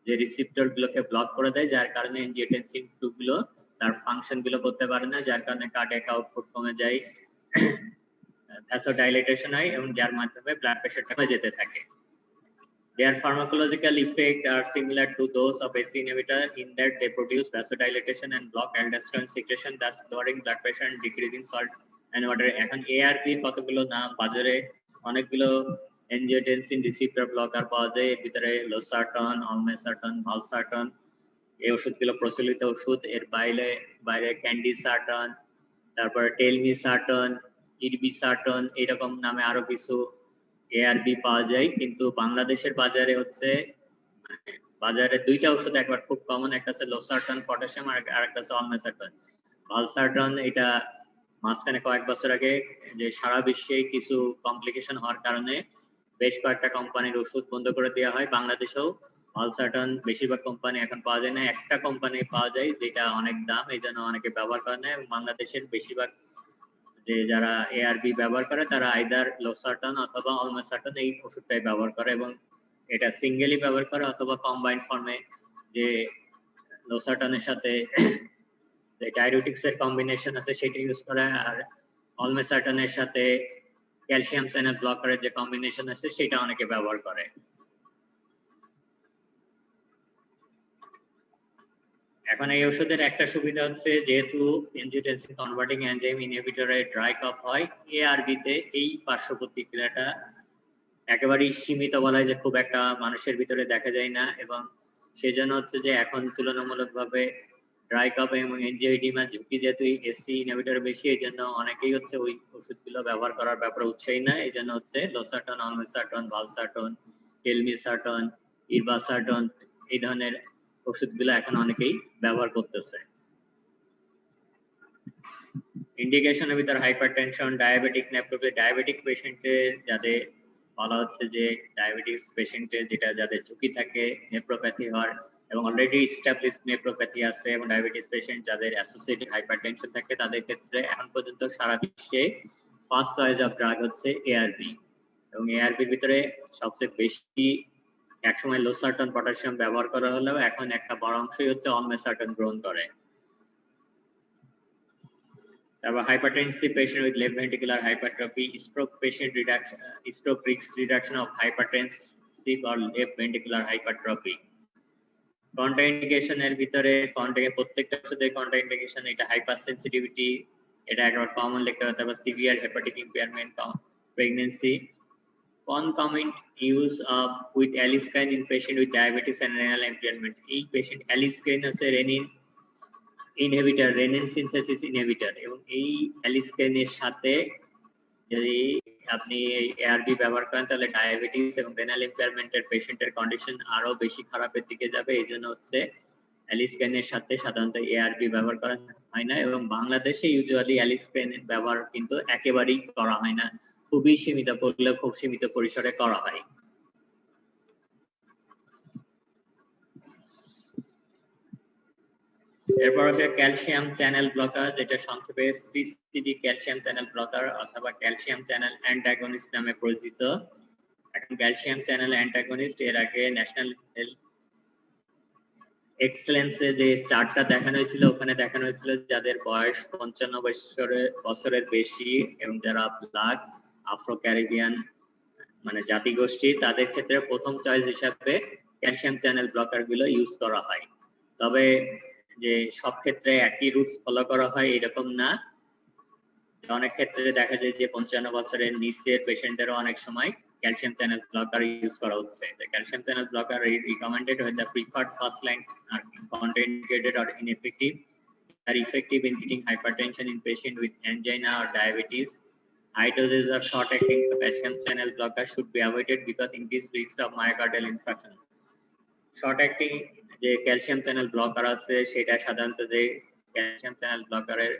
যে রিসেপ্টর গুলোকে ব্লক করে দেয়, যার কারণে এনজিওটেনসিন 2 গুলো তার ফাংশন গুলো করতে পারে না, যার কারণে কার্ডিয়াক আউটপুট কমে যায়, ভ্যাসোডাইলেটেশন হয় এবং যার মাধ্যমে ব্লাড প্রেশারটা কমে যেতে থাকে। Their pharmacological effects are similar to those of ACE inhibitor in that they produce vasodilatation and block aldosterone secretion, thus lowering blood pressure and decreasing salt and water. এখন ARB কতগুলো নাম, বাজারে অনেকগুলো এনজিওটেনসিন রিসেপ্টর ব্লকার পাওয়া যায়। এর ভিতরে লোসার্টন, অলমেসার্টন, ভালসার্টন এই ওষুধগুলো প্রচলিত ওষুধ। এর বাইরে ক্যান্ডিসার্টন, তারপর টেলমিসার্টন, ইরবিসার্টন, এরকম নামে আরো কিছু ARB পাওয়া যায়। কিন্তু বাংলাদেশের বাজারে হচ্ছে বাজারে দুইটা ওষুধ একবার খুব কমন, একটা হচ্ছে লোসার্টন পটাশিয়াম আর আরেকটা হচ্ছে অলমেসার্টন। ভালসার্টন এটা মাঝখানে কয়েক বছর আগে যে সারা বিশ্বে কিছু কমপ্লিকেশন হওয়ার কারণে বেশ কয়েকটা কোম্পানির ওষুধ বন্ধ করে দেওয়া হয়। বাংলাদেশেও ভালসার্টন বেশিরভাগ কোম্পানি এখন পাওয়া যায় না, একটা কোম্পানি পাওয়া যায় যেটা অনেক দাম, এই জন্য অনেকে ব্যবহার করে না। এবং বাংলাদেশের বেশিরভাগ যে যারা এআরবি ব্যবহার করে তারা আইদার লোসার্টন অথবা অলমেসার্টন এই ওষুধটাই ব্যবহার করে, এবং এটা সিঙ্গেলি ব্যবহার করে অথবা কম্বাইন্ড ফর্মে, যে লোসার্টনের সাথে যে ডায়ুরেটিক্স এর কম্বিনেশন আছে সেটা ইউজ করে, আর অলমেসার্টনের সাথে ক্যালসিয়াম চ্যানেল ব্লকারের যে কম্বিনেশন আছে সেটা অনেকে ব্যবহার করে। এখন এই ওষুধের একটা সুবিধা হচ্ছে যেহেতু এনজিওটেনসিন কনভার্টিং এনজাইম ইনহিবিটরে ড্রাই কাপ হয়, এআরবি তে এই পার্শ্ব প্রতিক্রিয়াটা একেবারেই সীমিত, বলা হয় যে খুব একটা মানুষের ভিতরে দেখা যায় না, এবং সেজন্য হচ্ছে যে এখন তুলনামূলকভাবে ড্রাই কাপ এবং এনজিওইডিমা ঝুঁকি যেহেতু এসি ইনহিবিটর বেশি, এই জন্য অনেকেই হচ্ছে ওই ওষুধগুলো ব্যবহার করার ব্যাপারে উৎসাহী না। এই জন্য হচ্ছে লোসার্টন, অলমেসার্টন, ভালসার্টন, টেলমিসার্টন, ইরবাসার্টন এই ধরনের ওষুধগুলো এখন অনেকেই ব্যবহার করতেছে। ইন্ডিকেশনের ভিতর হাইপারটেনশন, ডায়াবেটিক নেফ্রোপ্যাথি, ডায়াবেটিক পেশেন্টের যাদের বলা হচ্ছে যে ডায়াবেটিস পেশেন্টের যেটা যাদের ঝুঁকি থাকে নেফ্রোপ্যাথি হওয়ার, এবং অলরেডি এস্টাবলিশড নেফ্রোপ্যাথি আছে, এবং ডায়াবেটিস পেশেন্ট যাদের অ্যাসোসিয়েটেড হাইপারটেনশন থাকে, তাদের ক্ষেত্রে এখন পর্যন্ত সারা বিশ্বে ফার্স্ট চয়েস অফ ড্রাগ হচ্ছে এআরবি, এবং এআরবির ভিতরে সবচেয়ে বেশি একসময় লোসার্টন পটাশিয়াম ব্যবহার করা হলেও এখন একটা বড় অংশই হচ্ছে অলমেসার্টন গ্রহণ করে। তারপর hypertensive patient with left ventricular hypertrophy, stroke patient reduction, stroke risk reduction of hypertensive or left ventricular hypertrophy. Contraindication এর ভিতরে প্রত্যেকটা ওষুধের কন্ট্রাইন্ডিকেশন, এটা হাইপার সেন্সিটিভিটি, এটা একবার কমন লিখতে হবে, তারপর severe hepatic impairment, pregnancy, concomitant use of with aliskiren in patient with diabetes and renal impairment. এই পেশেন্ট aliskiren আছে renin inhibitor, renin synthesis inhibitor, এবং এই অ্যালিসকেনের সাথে যদি আপনি এআরবি ব্যবহার করেন তাহলে ডায়াবেটিস এবং রেনাল ইম্পেয়ারমেন্টের পেশেন্টের কন্ডিশন আরো বেশি খারাপের দিকে যাবে। এই জন্য হচ্ছে অ্যালিসকেনের সাথে সাধারণত এআরবি ব্যবহার করা হয় না, এবং বাংলাদেশে ইউজুয়ালি অ্যালিসকেনের ব্যবহার কিন্তু একেবারেই করা হয় না, খুবই সীমিত, করলেও খুব সীমিত পরিসরে করা হয়। এরপর আছে ক্যালসিয়াম চ্যানেল ব্লকার, যেটা সংক্ষেপে সিসিডি ক্যালসিয়াম চ্যানেল ব্লকার অথবা ক্যালসিয়াম চ্যানেল অ্যান্টাগনিস্ট নামে পরিচিত। এখন ক্যালসিয়াম চ্যানেল অ্যান্টাগনিস্ট এর আগে ন্যাশনাল হেলথ এক্সেলেন্সে যে চার্টটা দেখানো হয়েছিল, ওখানে দেখানো হয়েছিল যাদের বয়স 55 বছরের বেশি এবং যারা ব্ল্যাক, আফ্রো ক্যারিবিয়ান মানে জাতিগোষ্ঠী, তাদের ক্ষেত্রে প্রথম চয়েস হিসাবে ক্যালসিয়াম চ্যানেল ব্লকার গুলো ইউজ করা হয়। তবে যে সব ক্ষেত্রে একই রুলস ফলো করা হয় এরকম না, অনেক ক্ষেত্রে দেখা যায় যে 55 বছরের নিচের পেশেন্টদেরও অনেক সময় ক্যালসিয়াম চ্যানেল ব্লকার ইউজ করা হচ্ছে। The calcium channel blocker is recommended when the preferred first line are contraindicated or ineffective, are effective in treating hypertension in patient with angina or diabetes. High doses of short-acting calcium channel blocker should be avoided because increased risk of myocardial infarction. Short-acting যে calcium channel blocker আছে সেটা সাধারণত যে calcium channel ব্লকারের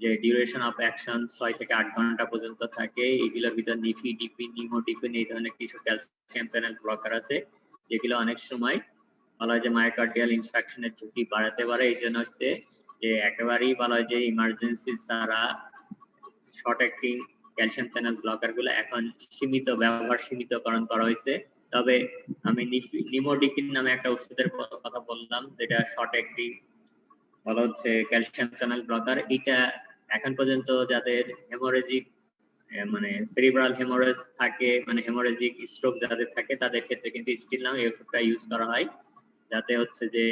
যে duration of action 6 থেকে 8 ঘন্টা পর্যন্ত থাকে, এগুলোর ভিতর নিফিডিপিন, নিমোডিপিন এই ধরনের কিছু ক্যালসিয়াম চ্যানেল ব্লকার আছে যেগুলো অনেক সময় বলা হয় যে মায়োকার্ডিয়াল ইনফেকশনের ঝুঁকি বাড়াতে পারে। এই জন্য হচ্ছে যে একেবারেই বলা হয় যে ইমার্জেন্সি ছাড়া short acting calcium channel blocker গুলো এখন সীমিতকরণ করা হয়েছে। তবে আমি নিমোডিপিন নামে একটা ওষুধের কথা বললাম যেটা শর্ট অ্যাক্টিং বলা হচ্ছে ক্যালসিয়াম চ্যানেল ব্লকার, এটা এখন পর্যন্ত যাদের হেমোরেজিক মানে সেরিব্রাল হেমোরেজ থাকে, মানে হেমোরেজিক স্ট্রোক যাদের থাকে তাদের ক্ষেত্রে কিন্তু স্টিল নাও এই ওষুধটা ইউজ করা হয়, যাতে হচ্ছে যে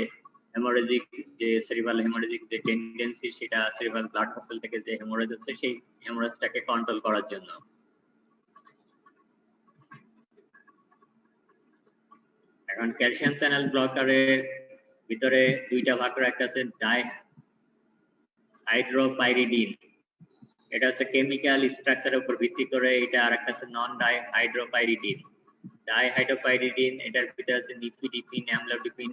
হেমোরেজিক যে সেরিব্রাল হেমোরেজিক যে টেন্ডেন্সি সেটা সেরিব্রাল ব্লাড ভেসেল থেকে যে হেমোরেজ হচ্ছে সেই হেমোরেজটাকে কন্ট্রোল করার জন্য। এখন ক্যালসিয়াম চ্যানেল ব্লকারের ভিতরে দুইটা ভাগ করা, একটা আছে ডাইহাইড্রোপাইরিডিন, এটা হচ্ছে কেমিক্যাল স্ট্রাকচারের উপর ভিত্তি করে, এটা আর একটা আছে নন ডাইহাইড্রোপাইরিডিন। ডাইহাইড্রোপাইরিডিন এটার ভিতরে আছে নিফিডিপিন, অ্যামলোডিপিন,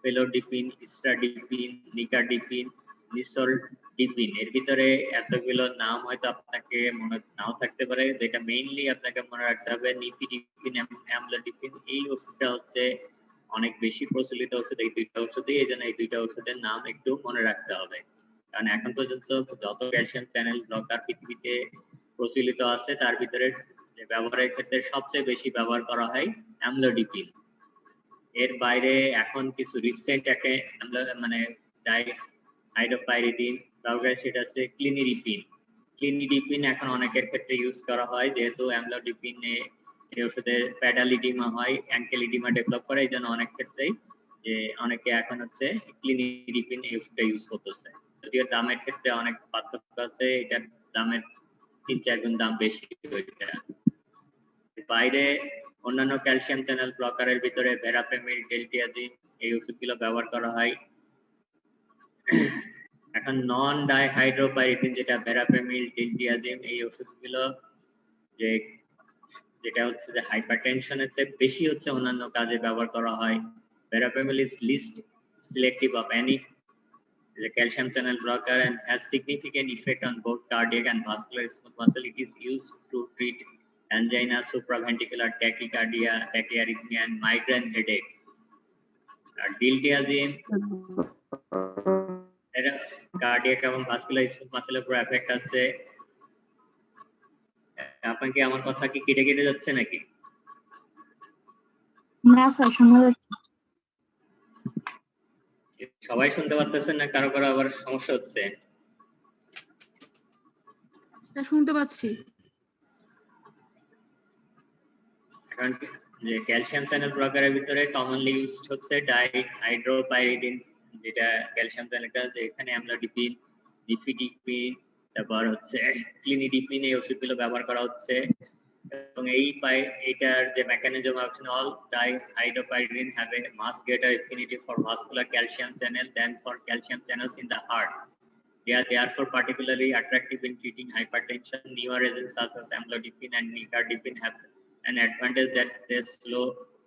ফেলোডিপিন, স্ট্রাডিপিন, নিকারডিপিন, নিসলডিপিন। এর ভিতরে এতগুলো নাম হয়তো আপনাকে মনে নাও থাকতে পারে, যেটা মেইনলি আপনাকে মনে রাখতে হবে নিফিডিপিন, অ্যামলোডিপিন। এই ওষুধটা হচ্ছে অনেক বেশি প্রচলিত ওষুধ, এই দুইটা ওষুধই, এই জন্য এই দুইটা ওষুধের নাম একটু মনে রাখতে হবে। কারণ এখন পর্যন্ত যত ক্যালসিয়াম চ্যানেল ব্লকার পৃথিবীতে প্রচলিত আছে তার ভিতরে ব্যবহারের ক্ষেত্রে সবচেয়ে বেশি ব্যবহার করা হয় অ্যামলোডিপিন। এর বাইরে এখন কিছু রিসেন্ট একটা মানে হাইড্রোপাইরিডিন, তারপরে সেটা আছে ক্লিনিডিপিন। ক্লিনিডিপিন এখন অনেকের ক্ষেত্রে ইউজ করা হয়, যেহেতু অ্যামলোডিপিন এই ওষুধের প্যাডালিডিমা হয়, অ্যাঙ্কেলিডিমা ডেভেলপ করে, এই জন্য অনেক ক্ষেত্রেই যে অনেকে এখন হচ্ছে ক্লিনিডিপিন এই ওষুধটা ইউজ করতেছে। যদিও দামের ক্ষেত্রে অনেক পার্থক্য আছে, এটার দামের 3-4 গুণ দাম বেশি। বাইরে অন্যান্য ক্যালসিয়াম চ্যানেল ব্লকারের ভিতরে ভেরাপেমিল, ডেলটিয়াজিন এই ওষুধগুলো ব্যবহার করা হয়। এখন নন ডাইহাইড্রোপাইরিডিন যেটা ভেরাপেমিল, ডেলটিয়াজিন এই ওষুধগুলো যেটা হচ্ছে যে হাইপারটেনশনের চেয়ে বেশি হচ্ছে অন্যান্য কাজে ব্যবহার করা হয়। ভেরাপেমিল is least selective of any calcium channel blocker and has significant effect on both cardiac and vascular smooth muscle. It is used to treat angina, supraventricular tachycardia, tachyarrhythmia and migraine headache. Diltiazem এর cardiac এবং vascular smooth মাসেলের উপর effect আছে। আপনার কি আমার কথা কি কেটে কেটে যাচ্ছে নাকি? না স্যার, শোনা যাচ্ছে। সবাই শুনতে পাচ্ছেন না, কারো কারো আবার সমস্যা হচ্ছে? শুনতে পাচ্ছি। এখন যে ক্যালসিয়াম চ্যানেল ব্লকারের ভিতরে কমনলি ইউজড হচ্ছে ডাইহাইড্রোপাইরিডিন, যেটা ক্যালসিয়াম চ্যানেলটা, এখানে অ্যামলোডিপিন, নিফিডিপিন, তারপর হচ্ছে ক্লিনিডিপিন এই ওষুধগুলো ব্যবহার করা হচ্ছে। এবং এইটার যে mechanism of action, all dihydropyridine have a much greater affinity for vascular calcium channel than for calcium channels in the heart. They are therefore particularly attractive in treating hypertension. Newer agents such as amlodipine and nicardipine have an advantage that they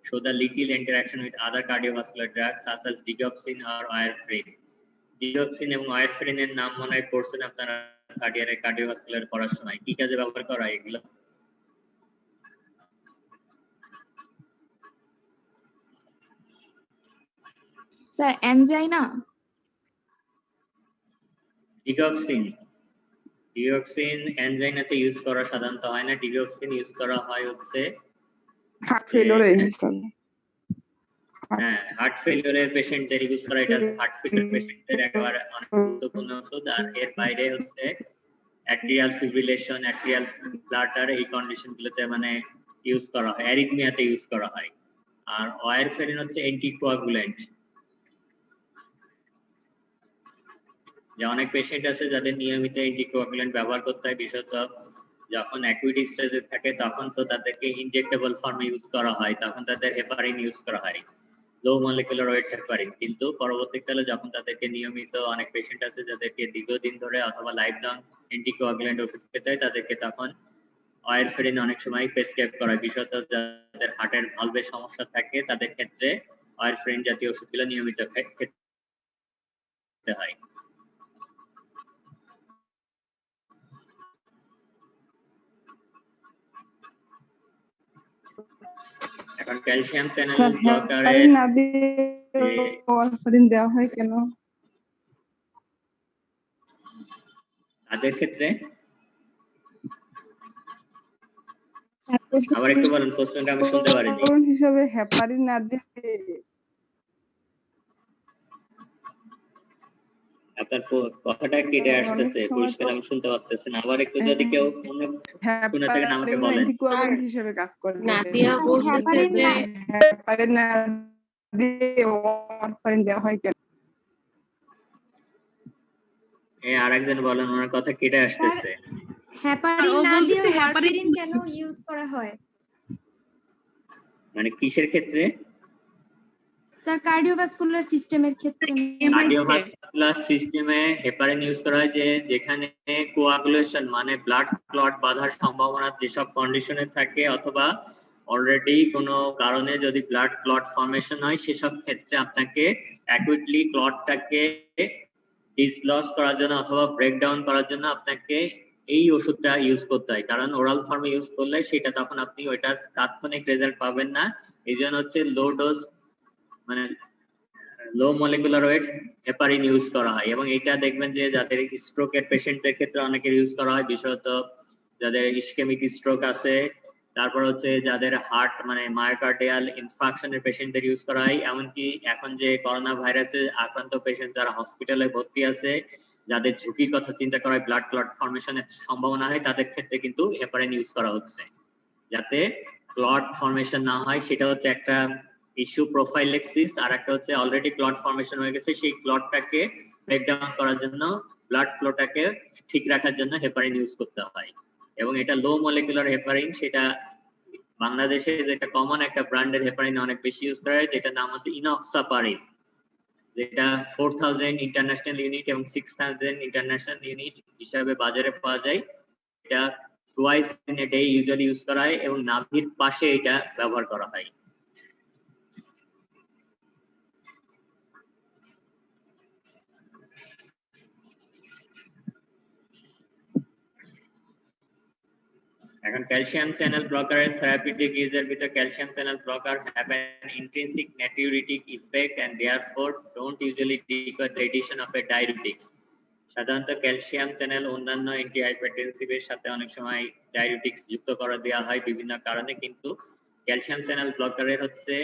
show the little interaction with other cardiovascular drugs such as digoxin or warfarin. Digoxin এবং warfarin এর নাম মনে হয় পড়ছেন আপনারা cardiovascular পড়ার সময়। কি কাজে ব্যবহার করা হয় এগুলো? Sir angina. ডিগক্সিন অ্যানজাইনাতে ইউজ করা সাধারণত হয় না। ডিগক্সিন ইউজ করা হয় হচ্ছে হার্ট ফেলিওরে ইউজ করা। হ্যাঁ, হার্ট ফেলিওরের পেশেন্টদের ইউজ করা। এটা হার্ট ফেলিওর পেশেন্টদের একেবারে অনেক গুরুত্বপূর্ণ ওষুধ। আর এর বাইরে হচ্ছে অ্যাট্রিয়াল ফিব্রিলেশন, অ্যাট্রিয়াল ফ্লাটার এই কন্ডিশনগুলোতে মানে ইউজ করা হয়, অ্যারিথমিয়াতে ইউজ করা হয়। আর ওয়ারফেরিন হচ্ছে অ্যান্টিকোয়াগুল্যান্ট। যে অনেক পেশেন্ট আছে যাদের নিয়মিত অ্যান্টিকোয়াগুল্যান্ট ব্যবহার করতে হয়, বিশেষত যখন অ্যাকুইট স্টেজে থাকে তখন তো তাদেরকে ইনজেক্টেবল ফর্মে ইউজ করা হয়, তখন তাদের হেপারিন ইউজ করা হয়, লো মলিকুলার ওয়েট হেপারিন। কিন্তু পরবর্তীকালে যখন তাদেরকে নিয়মিত, অনেক পেশেন্ট আছে যাদেরকে দীর্ঘদিন ধরে অথবা লাইফ লং অ্যান্টিকোয়াগুল্যান্ট ওষুধ খেতে হয়, তাদেরকে তখন ওয়ারফেরিন অনেক সময় প্রেসক্রাইব করা হয়। বিশেষত যাদের হার্টের ভালভের সমস্যা থাকে তাদের ক্ষেত্রে ওয়ারফেরিন জাতীয় ওষুধগুলো নিয়মিত খেতে হয়। এখন ক্যালসিয়াম চ্যানেল ব্লকারের না দিয়ে ওয়ারফারিন দেওয়া হয় কেন? তাদের ক্ষেত্রে আবার একটু বলেন, প্রশ্নটা আমি শুনতে পারিনি। কারণ হিসাবে হেপারিন না দিয়ে আপনার কথাটা কেটে আসতেছে, পরিষ্কার আমি শুনতে পাচ্ছি না। আবার একটু যদি কেউ অন্য শুনে থাকেন আমাকে বলেন। অ্যান্টিকোয়াগুল্যান্ট হিসেবে কাজ করে। নাদিয়া বলতেছে যে হেপারিন না দিয়ে ওয়ারফারিন দেওয়া হয় কেন? আরেকজন বলেন, ওনার কথা কেটে আসতেছে। হেপারিন না দিয়ে ওয়ারফারিন কেন ইউজ করা হয়? মানে কিসের ক্ষেত্রে? স্যার কার্ডিওভাস্কুলার সিস্টেমের ক্ষেত্রে। কার্ডিওভাস্কুলার সিস্টেমে হেপারিন ইউজ করা হয় যে যেখানে কোয়াগুলেশন মানে ব্লাড ক্লট বাঁধার সম্ভাবনা যেসব কন্ডিশনে থাকে, অথবা অলরেডি কোনো কারণে যদি ব্লাড ক্লট ফর্মেশন হয়, সেসব ক্ষেত্রে আপনাকে অ্যাকুইটলি ক্লটটাকে ডিসলস করার জন্য অথবা ব্রেকডাউন করার জন্য আপনাকে এই ওষুধটা ইউজ করতে হয়, কারণ ওরাল ফর্মে ইউজ করলে সেটা তখন আপনি ওইটার তাৎক্ষণিক রেজাল্ট পাবেন না। এই জন্য হচ্ছে লো ডোজ মানে লো মলিকুলার ওয়েট হেপারিন ইউজ করা হয়। এবং এটা দেখবেন যে যাদের স্ট্রোকের পেশেন্টদের ক্ষেত্রে অনেকের ইউজ করা হয়, বিশেষত যাদের ইসকেমিক স্ট্রোক আছে, তারপর হচ্ছে যাদের হার্ট মানে মায়োকার্ডিয়াল ইনফাকশনের পেশেন্টদের ইউজ করা হয়। এমনকি এখন যে করোনা ভাইরাসে আক্রান্ত পেশেন্ট যারা হসপিটালে ভর্তি আছে, যাদের ঝুঁকির কথা চিন্তা করা হয়, ব্লাড ক্লট ফর্মেশনের সম্ভাবনা হয়, তাদের ক্ষেত্রে কিন্তু হেপারিন ইউজ করা হচ্ছে যাতে ক্লট ফর্মেশন না হয়। সেটা হচ্ছে একটা ইস্যু প্রোফাইলেক্সিস, আর একটা হচ্ছে অলরেডি ক্লট ফর্মেশন হয়ে গেছে সেই ক্লটটাকে ব্রেকডাউন করার জন্য, ব্লাড ফ্লোটাকে ঠিক রাখার জন্য হেপারিন ইউজ করতে হয়। এবং এটা লো মলিকুলার হেপারিন, সেটা বাংলাদেশে যেটা কমন একটা ব্র্যান্ডের হেপারিন অনেক বেশি ইউজ করা হয়, যেটা নাম হচ্ছে ইনক্সাপারিন, যেটা 4000 ইন্টারন্যাশনাল ইউনিট এবং 6000 ইন্টারন্যাশনাল ইউনিট হিসাবে বাজারে পাওয়া যায়। এটা twice in a day usually use করা হয় এবং নাভির পাশে এটা ব্যবহার করা হয়। এখন ক্যালসিয়াম চ্যানেল ব্লকারের therapeutic user with a calcium channel blocker have an intrinsic natriuretic effect and therefore don't usually require the addition of a diuretics. সাধারণত ক্যালসিয়াম চ্যানেল অন্যান্য অ্যান্টিহাইপারটেনসিভের সাথে অনেক সময় ডায়ুরেটিক্স যুক্ত করা দেওয়া হয় বিভিন্ন কারণে, কিন্তু ক্যালসিয়াম চ্যানেল ব্লকারের হচ্ছে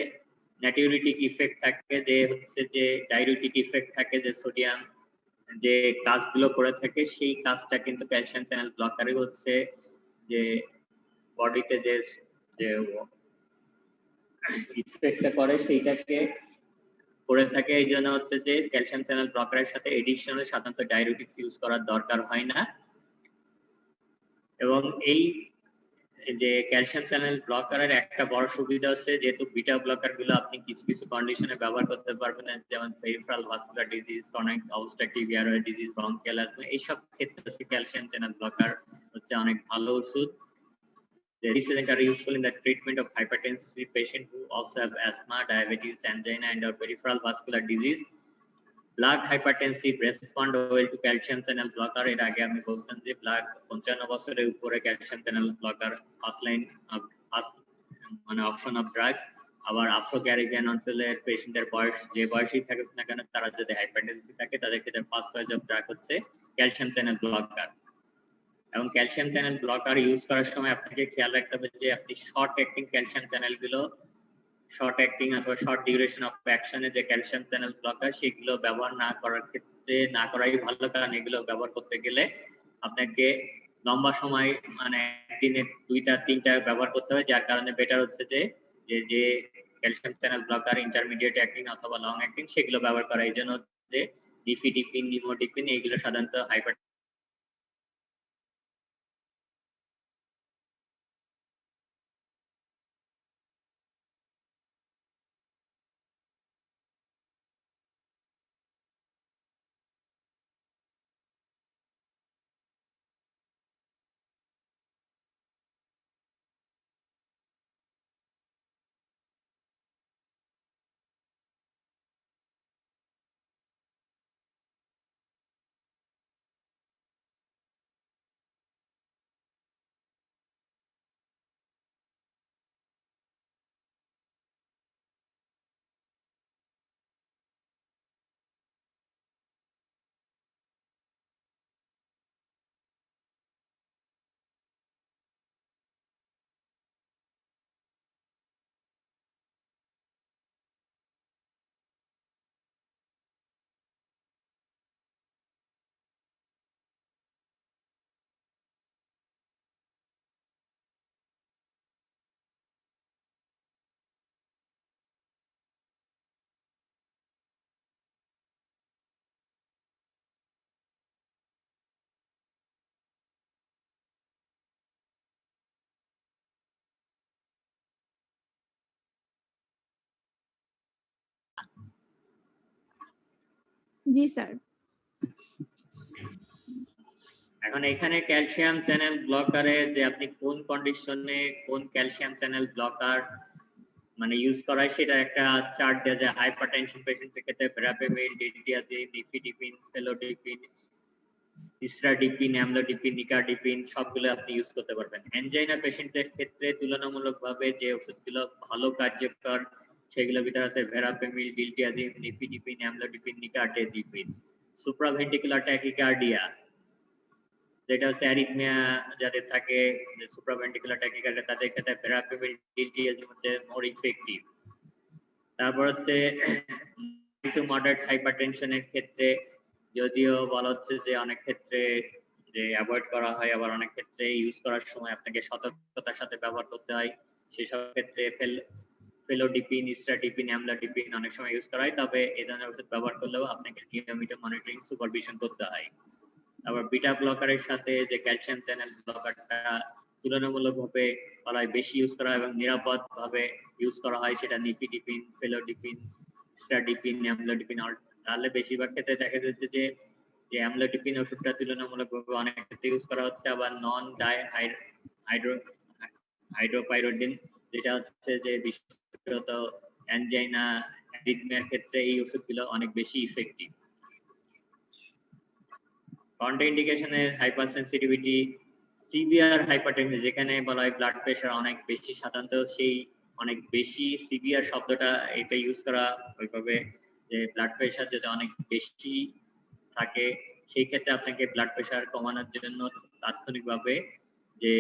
নাটিউরিটিক ইফেক্ট থাকে, যে হচ্ছে যে ডায়ুরেটিক ইফেক্ট থাকে, যে সোডিয়াম যে কাজগুলো করে থাকে সেই কাজটা কিন্তু ক্যালসিয়াম চ্যানেল ব্লকারে হচ্ছে যে বডিতে যে ইফেক্টটা করে সেইটাকে করে থাকে। এই জন্য হচ্ছে যে ক্যালসিয়াম চ্যানেল ব্লকারের সাথে এডিশনাল সাধারণত ডায়ুরেটিক্স ইউজ করার দরকার হয় না। এবং এই যে ক্যালসিয়াম চ্যানেল ব্লকারের একটা বড় সুবিধা হচ্ছে যেহেতু বিটা ব্লকার গুলো আপনি কিছু কিছু কন্ডিশনে ব্যবহার করতে পারবেন, যেমন peripheral vascular disease, chronic obstructive airway disease, bronchial asthma, এইসব ক্ষেত্রে ক্যালসিয়াম চ্যানেল ব্লকার হচ্ছে অনেক ভালো ওষুধ। These are useful in the treatment of hypertensive patients who also have asthma, diabetes, angina, and or peripheral vascular disease. Blood hypertensive respond well to calcium channel blocker. এর আগে আমি বলছিলাম যে blood 55 বছরের উপরে calcium channel blocker first line মানে option of drug. আবার Afro Caribbean অঞ্চলের পেশেন্টের বয়স যে বয়সই থাকুক না কেন, তারা যদি হাইপারটেনসিভ থাকে তাদের ক্ষেত্রে ফার্স্ট চয়েস অফ ড্রাগ হচ্ছে ক্যালসিয়াম চ্যানেল ব্লকার। এবং ক্যালসিয়াম চ্যানেল ব্লকার ইউজ করার সময় আপনাকে খেয়াল রাখতে হবে যে আপনি শর্ট অ্যাক্টিং ক্যালসিয়াম চ্যানেলগুলো, শর্ট অ্যাক্টিং অথবা শর্ট ডিউরেশন অফ অ্যাকশনে যে ক্যালসিয়াম চ্যানেল ব্লকার সেগুলো ব্যবহার না করার ক্ষেত্রে না করাই ভালো, কারণ এগুলো ব্যবহার করতে গেলে আপনাকে লম্বা সময় মানে দিনে 2-3টা ব্যবহার করতে হবে, যার কারণে বেটার হচ্ছে যে যে calcium channel blocker intermediate acting অথবা লং অ্যাক্টিং সেগুলো ব্যবহার করা। এই জন্য যে ডিফিডিপিন, নিমোডিপিন এইগুলো সাধারণত হাইপার জি স্যার। এখন এখানে ক্যালসিয়াম চ্যানেল ব্লকারে যে আপনি কোন কন্ডিশনে কোন ক্যালসিয়াম চ্যানেল ব্লকার মানে ইউজ করা হয় সেটা একটা চার্ট দেওয়া যায়। হাইপারটেনশন পেশেন্টের ক্ষেত্রে ভেরাপেমিল, ডিলটিয়াজিন, নিফিডিপিন, ফেলোডিপিন, ইসরাডিপিন, অ্যামলোডিপিন, নিকারডিপিন সবগুলো আপনি ইউজ করতে পারবেন। অ্যানজাইনা পেশেন্টের ক্ষেত্রে তুলনামূলকভাবে যে ওষুধগুলো ভালো কার্যকর সেগুলোর ভিতরে আছে ভেরাপেমিল, ডিলটিয়াজিন, নিফিডিপিন, অ্যামলোডিপিন, নিকারডিপিন। সুপ্রাভেন্টিকুলার ট্যাকিকার্ডিয়া যেটা হচ্ছে অ্যারিথমিয়া যাদের থাকে, সুপ্রাভেন্টিকুলার ট্যাকিকার্ডিয়া তাদের ক্ষেত্রে ভেরাপেমিল, ডিলটিয়াজিন হচ্ছে মোর ইফেক্টিভ। তারপর হচ্ছে টু মডারেট হাইপারটেনশনের ক্ষেত্রে যদিও বলা হচ্ছে যে অনেক ক্ষেত্রে যে অ্যাভয়েড করা হয়, আবার অনেক ক্ষেত্রে ইউজ করার সময় আপনাকে সতর্কতার সাথে ব্যবহার করতে হয়। সেসব ক্ষেত্রে ফেলোডিপিন, ইসরাডিপিন, অ্যামলোডিপিন অনেক সময় ইউজ করা হয়, তবে এই ধরনের ওষুধ ব্যবহার করলেও আপনাকে নিয়মিত মনিটরিং সুপারভিশন করতে হয়। আবার বিটা ব্লকারের সাথে যে ক্যালসিয়াম চ্যানেল ব্লকারটা তুলনামূলকভাবে বলা হয় বেশি ইউজ করা এবং নিরাপদ ভাবে ইউজ করা হয়, সেটা নিফিডিপিন, ফেলোডিপিন, ইসরাডিপিন, অ্যামলোডিপিন। তাহলে বেশিরভাগ ক্ষেত্রে দেখা যাচ্ছে যে অ্যামলোডিপিন ওষুধটা তুলনামূলকভাবে অনেক ক্ষেত্রে ইউজ করা হচ্ছে। আবার নন ডাই হাইড্রোপাইরোডিন যেটা হচ্ছে যে বিশেষত অ্যানজাইনা, অ্যারিথমিয়ার ক্ষেত্রে এই ওষুধগুলো অনেক বেশি ইফেক্টিভ। কন্ট্রাইন্ডিকেশনের হাইপারসেনসিটিভিটি, সিভিয়ার হাইপারটেনশন যেখানে বলা হয় ব্লাড প্রেশার অনেক বেশি, সাধারণত সেই অনেক বেশি সিভিয়ার শব্দটা এটা ইউজ করা ওইভাবে যে ব্লাড প্রেশার যদি অনেক বেশি থাকে সেই ক্ষেত্রে আপনাকে ব্লাড প্রেশার কমানোর জন্য তাৎক্ষণিকভাবে যে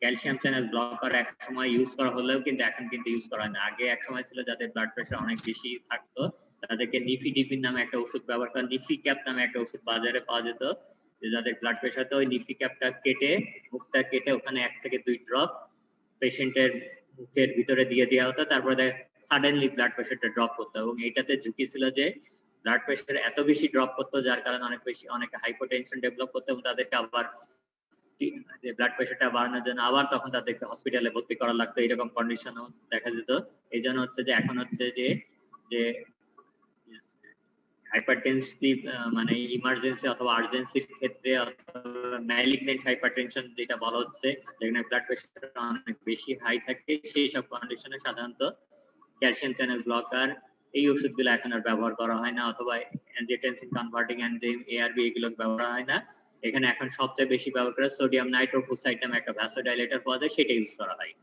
ক্যালসিয়াম চ্যানেল ব্লকার এক সময় ইউজ করা হলেও কিন্তু এখন কিন্তু ইউজ করা হয় না। আগে এক সময় ছিল যাদের ব্লাড প্রেশার অনেক বেশি থাকতো তাদেরকে নিফিডিপিন নামে একটা ওষুধ ব্যবহার করা, নিফিক্যাপ নামে একটা ওষুধ বাজারে পাওয়া যেত, যে যাদের ব্লাড প্রেশার তো ওই নিফিক্যাপটা কেটে মুখটা কেটে ওখানে 1 থেকে 2 ড্রপ পেশেন্টের মুখের ভিতরে দিয়ে দেওয়া হতো, তারপরে সাডেনলি ব্লাড প্রেশারটা ড্রপ করতো। এবং এইটাতে ঝুঁকি ছিল যে ব্লাড প্রেশার এত বেশি ড্রপ করতো যার কারণে অনেকে হাইপোটেনশন ডেভেলপ করতো এবং তাদেরকে আবার ব্লাড প্রেশারটা বাড়ানোর জন্য আবার তখন তাদেরকে হসপিটালে ভর্তি করা লাগতো, এরকম কন্ডিশনও দেখা যেত। এই জন্য হচ্ছে যে এখন হচ্ছে যে হাইপারটেনসিভ মানে ইমার্জেন্সি অথবা আর্জেন্সির ক্ষেত্রে ম্যালিগনেন্ট হাইপারটেনশন যেটা বলা হচ্ছে, যেখানে ব্লাড প্রেশার অনেক বেশি হাই থাকে, সেই সব কন্ডিশনে সাধারণত ক্যালসিয়াম চ্যানেল ব্লকার এই ওষুধগুলো এখন আর ব্যবহার করা হয় না, অথবা অ্যানজিওটেনসিন কনভার্টিং এনজাইম এআরবি এগুলো ব্যবহার হয় না। এখানে এখন সবচেয়ে বেশি ব্যবহার করে সোডিয়াম নাইট্রোফোসাইট নামে একটা ভ্যাসোডাইলেটর পাওয়া যায়, সেটা ইউজ করা হয়।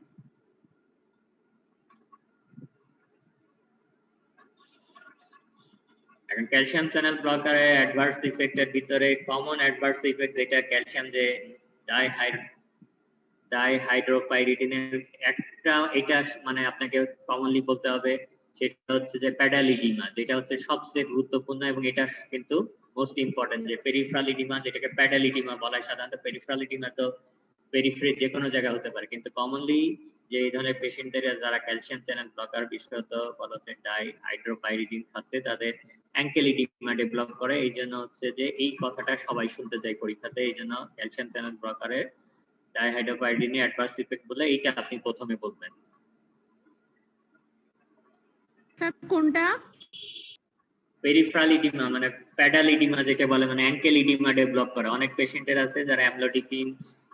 এখন ক্যালসিয়াম চ্যানেল ব্লকারের অ্যাডভার্স ইফেক্টের ভিতরে কমন অ্যাডভার্স ইফেক্ট যেটা ক্যালসিয়াম যে ডাইহাইড্রোপাইরিডিনের একটা, এটা মানে আপনাকে কমনলি বলতে হবে, সেটা হচ্ছে যে প্যাডাল ইডিমা, যেটা হচ্ছে সবচেয়ে গুরুত্বপূর্ণ এবং এটা কিন্তু মোস্ট ইম্পর্টেন্ট। যে পেরিফেরাল ইডিমা যেটাকে প্যাডাল ইডিমা বলা হয়, সাধারণত পেরিফেরাল ইডিমা তো পেরিফেরি যে কোনো জায়গায় হতে পারে, কিন্তু কমনলি যে এই ধরনের পেশেন্টদের যারা ক্যালসিয়াম চ্যানেল ব্লকার বিশেষত বলা হচ্ছে ডাইহাইড্রোপাইরিডিন খাচ্ছে তাদের অ্যাঙ্কেল ইডিমা ডেভেলপ করে। এই জন্য হচ্ছে যে এই কথাটা সবাই শুনতে চায় পরীক্ষাতে, এই জন্য ক্যালসিয়াম চ্যানেল ব্লকারের ডাইহাইড্রোপাইরিডিনে অ্যাডভার্স ইফেক্ট বলে এইটা আপনি প্রথমে বলবেন। স্যার কোনটা? পেরিফেরাল ইডিমা মানে প্যাডাল ইডিমা যেটা বলে, মানে অ্যাঙ্কেল ইডিমা ডেভেলপ করে। অনেক পেশেন্টের আছে যারা অ্যামলোডিপিন,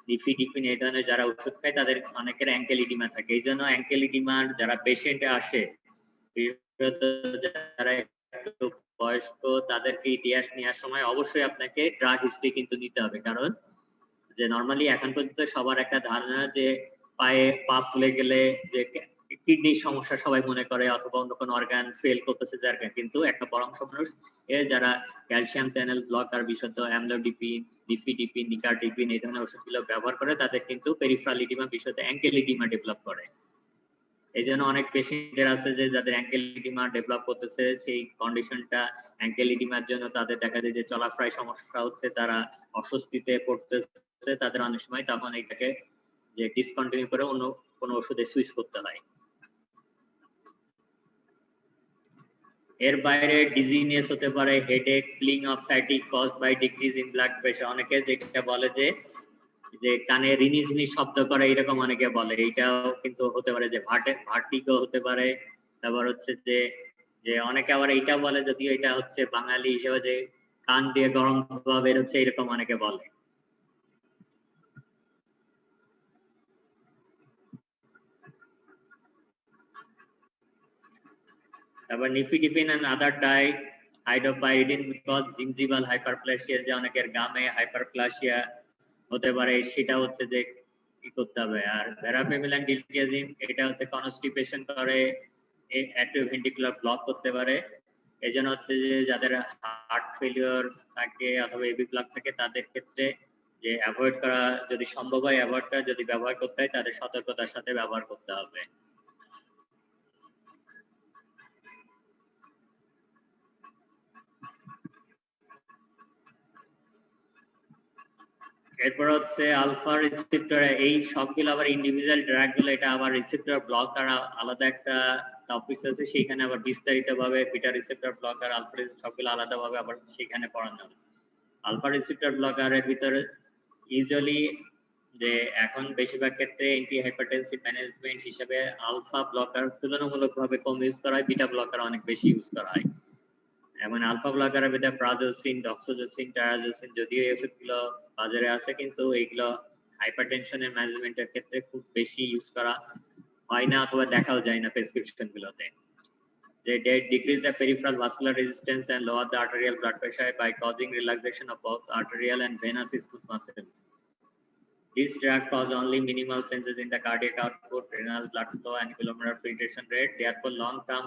নিফিডিপিন এই ধরনের যারা ওষুধ খায় তাদের অনেকের অ্যাঙ্কেল ইডিমা থাকে। এই জন্য অ্যাঙ্কেল ইডিমার যারা পেশেন্টে আসে, যারা একটু বয়স্ক, তাদেরকে ইতিহাস নেওয়ার সময় অবশ্যই আপনাকে ড্রাগ হিস্ট্রি কিন্তু নিতে হবে। কারণ যে নরমালি এখন পর্যন্ত সবার একটা ধারণা যে পায়ে পা ফুলে গেলে যে কিডনির সমস্যা সবাই মনে করে, অথবা অন্য কোনো অর্গান ফেল করতেছে যার, কিন্তু একটা বড় অংশ মানুষ যারা ক্যালসিয়াম চ্যানেল ব্লকার বিশেষত অ্যামলোডিপিন, নিফিডিপিন, নিকারডিপিন এই ধরনের ওষুধগুলো ব্যবহার করে তাদের কিন্তু পেরিফেরাল ইডিমা বিশেষত অ্যাঙ্কেল ইডিমা ডেভেলপ করে। এই জন্য অনেক পেশেন্টের আছে যে যাদের অ্যাঙ্কেল ইডিমা ডেভেলপ করতেছে, সেই কন্ডিশনটা অ্যাঙ্কেল ইডিমার জন্য তাদের দেখা যায় যে চলাফেরায় সমস্যা হচ্ছে, তারা অস্বস্তিতে পড়তেছে, তাদের অনেক সময় তখন এটাকে যে ডিসকন্টিনিউ করে অন্য কোনো ওষুধে সুইচ করতে হয়। এর বাইরে ডিজিনেস হতে পারে, headache, feeling of fatigue caused by decrease in blood pressure. অনেকে যেটা বলে যে কানে রিনি ঝিনি শব্দ করে, এরকম অনেকে বলে, এইটাও কিন্তু হতে পারে। যে ভার্টিগো হতে পারে। তারপর হচ্ছে যে অনেকে আবার এইটা বলে, যদিও এটা হচ্ছে বাঙালি হিসেবে, যে কান দিয়ে গরম ধোঁয়া বের হচ্ছে, এরকম অনেকে বলে। তারপর nifedipine and other dihydropyridine because gingival hyperplasia যে অনেকের গামে হাইপারপ্লাসিয়া হতে পারে সেটা হচ্ছে যে কি করতে হবে। আর ভেরাপেমিল ডিলটিয়াজিন এটা হচ্ছে কনস্টিপেশন করে, অ্যাট্রিওভেন্ট্রিকুলার ব্লক করতে পারে। এজন্য হচ্ছে যে যাদের হার্ট ফেলিওর থাকে অথবা এভি ব্লক থাকে তাদের ক্ষেত্রে যে অ্যাভয়েড করা, যদি সম্ভব হয় অ্যাভয়েড করা, যদি ব্যবহার করতে হয় তাদের সতর্কতার সাথে ব্যবহার করতে হবে। এরপর হচ্ছে আলফা রিসেপ্টর, এই সবগুলো আবার ইন্ডিভিজুয়াল ড্রাগ গুলো, এটা আবার রিসেপ্টর ব্লকার আলাদা একটা টপিকস আছে, সেখানে আবার বিস্তারিত ভাবে বিটা রিসেপ্টর ব্লকার আলফা সবগুলো আলাদা ভাবে আবার সেখানে পড়ানো হবে। আলফা রিসেপ্টর ব্লকারের ভিতরে ইউজুয়ালি যে এখন বেশিরভাগ ক্ষেত্রে অ্যান্টি হাইপারটেনসিভ ম্যানেজমেন্ট হিসেবে আলফা ব্লকার তুলনামূলকভাবে কম ইউজ করা হয়, বিটা ব্লকার অনেক বেশি ইউজ করা হয়। এবং আলফা ব্লকারের ভিতরে প্রাজোসিন, ডক্সোজোসিন, টারাজোসিন যদিও এই ওষুধগুলো বাজারে আছে কিন্তু এইগুলো হাইপারটেনশনের ম্যানেজমেন্টের ক্ষেত্রে খুব বেশি ইউজ করা হয় না অথবা দেখাও যায় না প্রেসক্রিপশন গুলোতে। They decrease the peripheral vascular resistance and lower the arterial blood pressure by causing relaxation of both arterial and venous smooth muscle. This drug cause only minimal changes in the cardiac output, renal blood flow, and glomerular filtration rate. Therefore, long-term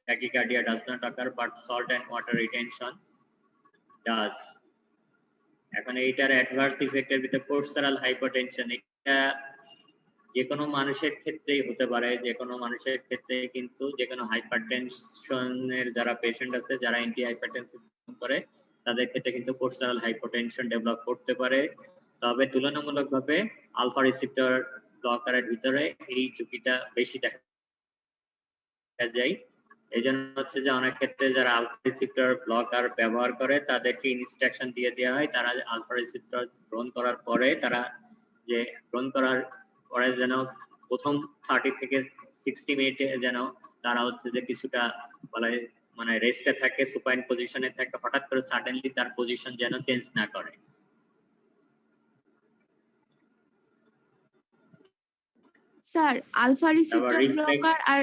tachycardia does not occur, but salt and water retention does. এখন এইটার adverse ইফেক্টের ভিতরে postural hypertension, এটা যে কোনো মানুষের ক্ষেত্রেই হতে পারে, যে কোনো মানুষের ক্ষেত্রে কিন্তু যে কোনো হাইপারটেনশনের যারা পেশেন্ট আছে, যারা অ্যান্টি হাইপারটেনসিভ করে তাদের ক্ষেত্রে কিন্তু পোস্টারাল হাইপারটেনশন ডেভেলপ করতে পারে। তবে তুলনামূলকভাবে আলফা রিসেপ্টর ব্লকারের ভিতরে এই ঝুঁকিটা বেশি দেখা যায়। এই জন্য হচ্ছে যে অনেক ক্ষেত্রে যারা আলফা রিসেপ্টর ব্লকার ব্যবহার করে তাদেরকে ইনস্ট্রাকশন দিয়ে দেওয়া হয়, তারা আলফা রিসেপ্টর গ্রহণ করার পরে যেন প্রথম 30 থেকে 60 মিনিটে যেন তারা হচ্ছে যে কিছুটা মানে রেস্টে থাকে, সুপাইন পজিশনে থাকে, হঠাৎ করে সাডেনলি তার পজিশন যেন চেঞ্জ না করে। স্যার আলফা রিসেপ্টর ব্লকার আর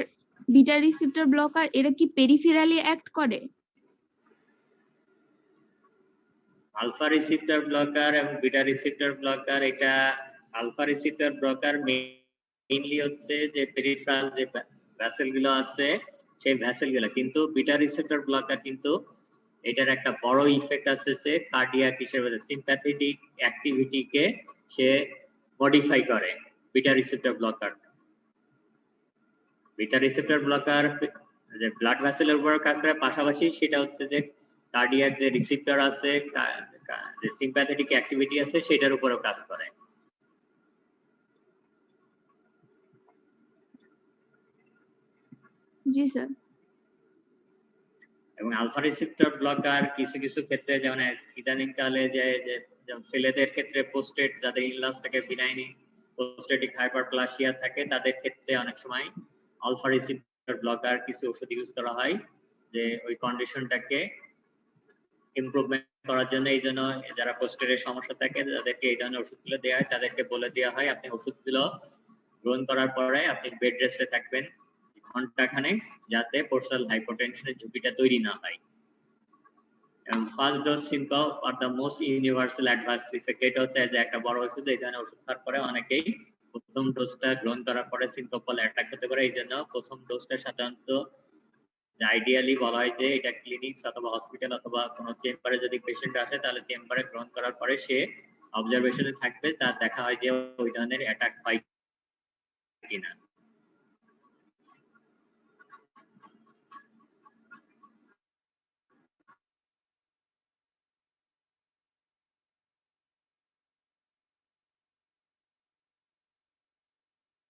বিটা রিসেপ্টর ব্লকার এরা কি পেরিফেরালি অ্যাক্ট করে? আলফা রিসেপ্টর ব্লকার এবং বিটা রিসেপ্টর ব্লকার, এটা আলফা রিসেপ্টর ব্লকার মেইনলি হচ্ছে যে পেরিফেরাল যে ভেসেল গুলো আছে সেই ভেসেল গুলো, কিন্তু বিটা রিসেপ্টর ব্লকার কিন্তু এটার একটা বড় ইফেক্ট আছে, সে কার্ডিয়াক হিসেবে সিম্প্যাথেটিক অ্যাক্টিভিটিকে সে মডিফাই করে। বিটা রিসেপ্টর ব্লকার যে ব্লাড ভেসেলের উপর কাজ করে, পাশাপাশি সেটা হচ্ছে যে কার্ডিয়াক যে রিসেপ্টর আছে, যে সিম্প্যাথেটিক অ্যাক্টিভিটি আছে সেটার উপরেও কাজ করে। জি স্যার। এবং আলফা রিসেপ্টর ব্লকার কিছু কিছু ক্ষেত্রে, যেমন ইদানিং কালে যে ছেলেদের ক্ষেত্রে পোস্টেট, যাদের ইনলাস থাকে বিনাইনি পোস্টেটিক হাইপারপ্লাসিয়া থাকে, তাদের ক্ষেত্রে অনেক সময় আলফা রিসেপ্টর ব্লকার কিছু ওষুধ ইউজ করা হয় যে ওই কন্ডিশনটাকে ইমপ্রুভমেন্ট করার জন্য। এই জন্য যারা পোস্টেটের সমস্যা থাকে তাদেরকে এই ধরনের ওষুধগুলো দেওয়া হয়, তাদেরকে বলে দেওয়া হয় আপনি ওষুধগুলো গ্রহণ করার পরে আপনি বেড রেস্টে থাকবেন ঘন্টাখানেক, যাতে পোস্টাল হাইপোটেনশনের ঝুঁকিটা তৈরি না হয়। এবং ফার্স্ট ডোজ সিনকপ আর the most universal advance effect, এটা হচ্ছে যে একটা বড় ওষুধ, এই ধরনের ওষুধ খাওয়ার পরে অনেকেই প্রথম ডোজটা গ্রহণ করার পরে সিনকপাল অ্যাটাক হতে পারে। এই জন্য প্রথম ডোজটা সাধারণত আইডিয়ালি বলা হয় যে এটা ক্লিনিক অথবা হসপিটাল অথবা কোনো চেম্বারে যদি পেশেন্ট আসে তাহলে চেম্বারে গ্রহণ করার পরে সে অবজারভেশনে থাকবে, তার দেখা হয় যে ওই ধরনের অ্যাটাক পাই কিনা।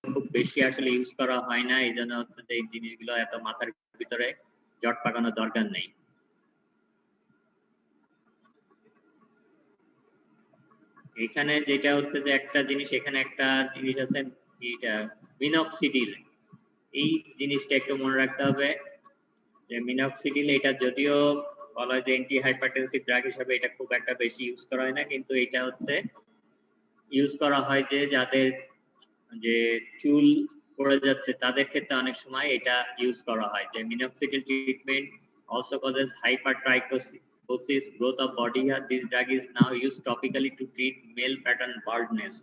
খুব বেশি আসলে ইউজ করা হয় না, এই জন্য হচ্ছে যে এই জিনিসগুলো এত মাথার ভিতরে জট পাকানোর দরকার নেই। এখানে যেটা হচ্ছে যে একটা জিনিস, এখানে একটা জিনিস আছে এটা মিনক্সিডিল, এই জিনিসটা একটু মনে রাখতে হবে যে মিনক্সিডিল এটা যদিও বলা হয় যে অ্যান্টি হাইপারটেনসিভ ড্রাগ হিসেবে এটা খুব একটা বেশি ইউজ করা হয় না, কিন্তু এটা হচ্ছে ইউজ করা হয় যে যাদের যে চুল পড়ে যাচ্ছে তাদের ক্ষেত্রে অনেক সময় এটা ইউজ করা হয় যে minoxidil treatment also causes hypertrichosis, growth of body hair. This drug is now used topically to treat male pattern baldness.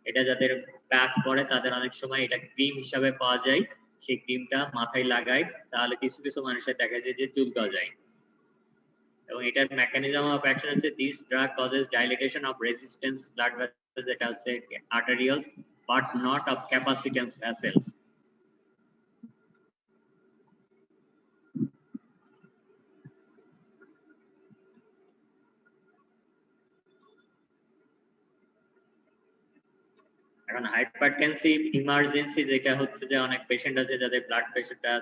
এটা যাদের প্যাক করে তাদের অনেক সময় এটা ক্রিম হিসাবে পাওয়া যায়, সেই ক্রিমটা মাথায় লাগায় তাহলে কিছু কিছু মানুষের দেখা যায় যে চুল গজায়। এবং এটার মেকানিজম অফ অ্যাকশন হচ্ছে this drug causes dilatation of resistance blood vessels, যেটা হচ্ছে arterioles but not of capacitance vessels. এখন হাইপারটেনসিভ ইমার্জেন্সি যেটা হচ্ছে যে অনেক পেশেন্ট আছে যাদের ব্লাড প্রেশারটা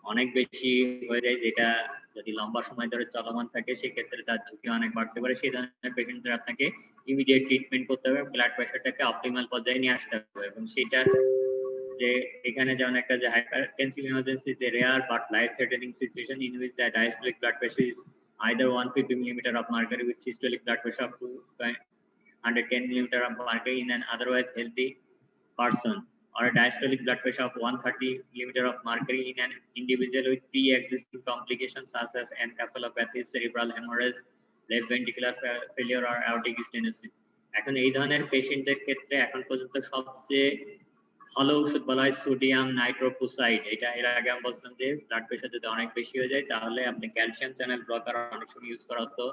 অনেক বেশি হয়ে যায়, যেটা যদি লম্বা সময় ধরে চলমান থাকে সেক্ষেত্রে তার ঝুঁকি অনেক বাড়তে পারে। সেই ধরনের পেশেন্টদের আপনাকে ইমিডিয়েট ট্রিটমেন্ট করতে হবে, ব্লাড প্রেশারটাকে অপটিমাল পর্যায়ে নিয়ে আসতে হবে। এবং সেটা যে এখানে যেমন একটা যে hypertensive emergency is a rare but life-threatening situation in which the diastolic blood pressure is either 150 mm of mercury with systolic blood pressure up to 110 mm of mercury in an otherwise healthy person, or a diastolic blood pressure of 130 mm of mercury in an individual with pre-existing complications such as encephalopathy, cerebral hemorrhage, left ventricular failure or aortic stenosis. এখন এই ধরনের পেশেন্টদের ক্ষেত্রে এখন পর্যন্ত সবচেয়ে ভালো ওষুধ বলা হয় সোডিয়াম নাইট্রোফোসাইড। এটা এর আগে আমি বলছিলাম যে ব্লাড প্রেশার যদি অনেক বেশি হয়ে যায় তাহলে আপনি ক্যালসিয়াম চ্যানেল ব্লকার অনেক সময় ইউজ করা হতো,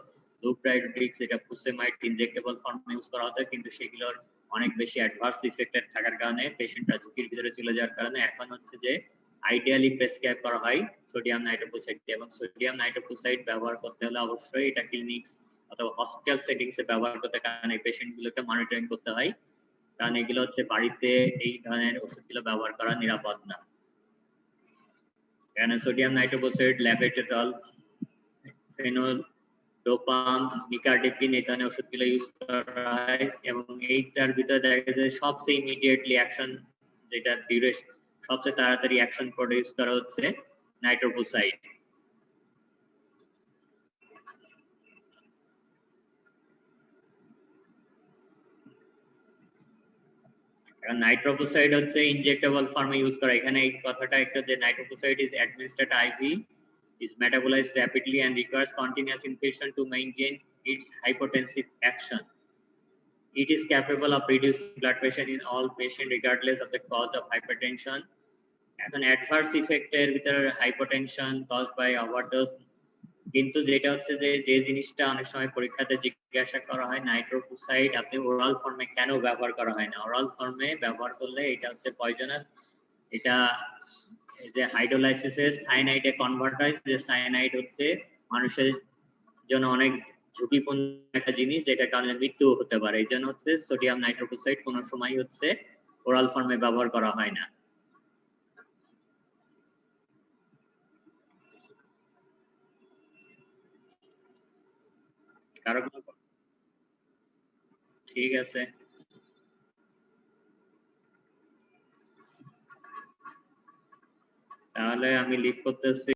লুপ্রাইডোটিক্স এটা ফুসেমাইড ইনজেক্টেবল ফর্মে ইউজ করা হতো, কিন্তু সেগুলোর অনেক বেশি অ্যাডভার্স ইফেক্টেড থাকার কারণে পেশেন্টরা ঝুঁকির ভিতরে চলে যাওয়ার কারণে এখন হচ্ছে যে আইডিয়ালি প্রেসক্রাইব করা হয় সোডিয়াম নাইট্রোফোসাইড। এবং সোডিয়াম নাইট্রোফোসাইড ব্যবহার করতে হলে অবশ্যই এটা ক্লিনিক্স অথবা হসপিটাল সেটিংসে ব্যবহার করতে, কারণ এই পেশেন্টগুলোকে মনিটরিং করতে হয়, কারণ এগুলো হচ্ছে বাড়িতে এই ধরনের ওষুধগুলো ব্যবহার করা নিরাপদ না। এখানে সোডিয়াম নাইট্রোফোসাইড, ল্যাবেটেটল, ফেনল, ডোপাম, নিকারডিপিন এই ধরনের ওষুধগুলো ইউজ করা হয়। এবং এইটার ভিতরে দেখা যায় সবচেয়ে ইমিডিয়েটলি অ্যাকশন, যেটা ডিউরেশন সবচেয়ে তাড়াতাড়ি অ্যাকশন প্রডিউস করা হচ্ছে নাইট্রোফোসাইড। নাইট্রোফোসাইড হচ্ছে ইনজেক্টেবল ফর্মে ইউজ করা। এখানে এই কথাটা একটা যে nitroprusside is administered IV, is metabolized rapidly and requires continuous infusion to maintain its hypotensive action. It is capable of reducing blood pressure in all patients regardless of the cause of hypertension. এখন adverse ইফেক্টের ভিতরে hypotension caused by overdose, কিন্তু যেটা হচ্ছে যে যে জিনিসটা অনেক সময় পরীক্ষাতে জিজ্ঞাসা করা হয় নাইট্রোফোসাইড আপনি ওরাল ফর্মে কেন ব্যবহার করা হয় না, ওরাল ফর্মে ব্যবহার করলে এটা হচ্ছে পয়জনাস, এটা যে হাইড্রোলাইসিসের সায়ানাইডে কনভার্ট হয়, যে সায়ানাইড হচ্ছে মানুষের জন্য অনেক ঝুঁকিপূর্ণ একটা জিনিস যেটার কারণে মৃত্যু হতে পারে। এই জন্য হচ্ছে সোডিয়াম নাইট্রোফোসাইড কোনো সময় হচ্ছে ওরাল ফর্মে ব্যবহার করা হয় না। কারো ঠিক আছে, তাহলে আমি লিভ করতেছি।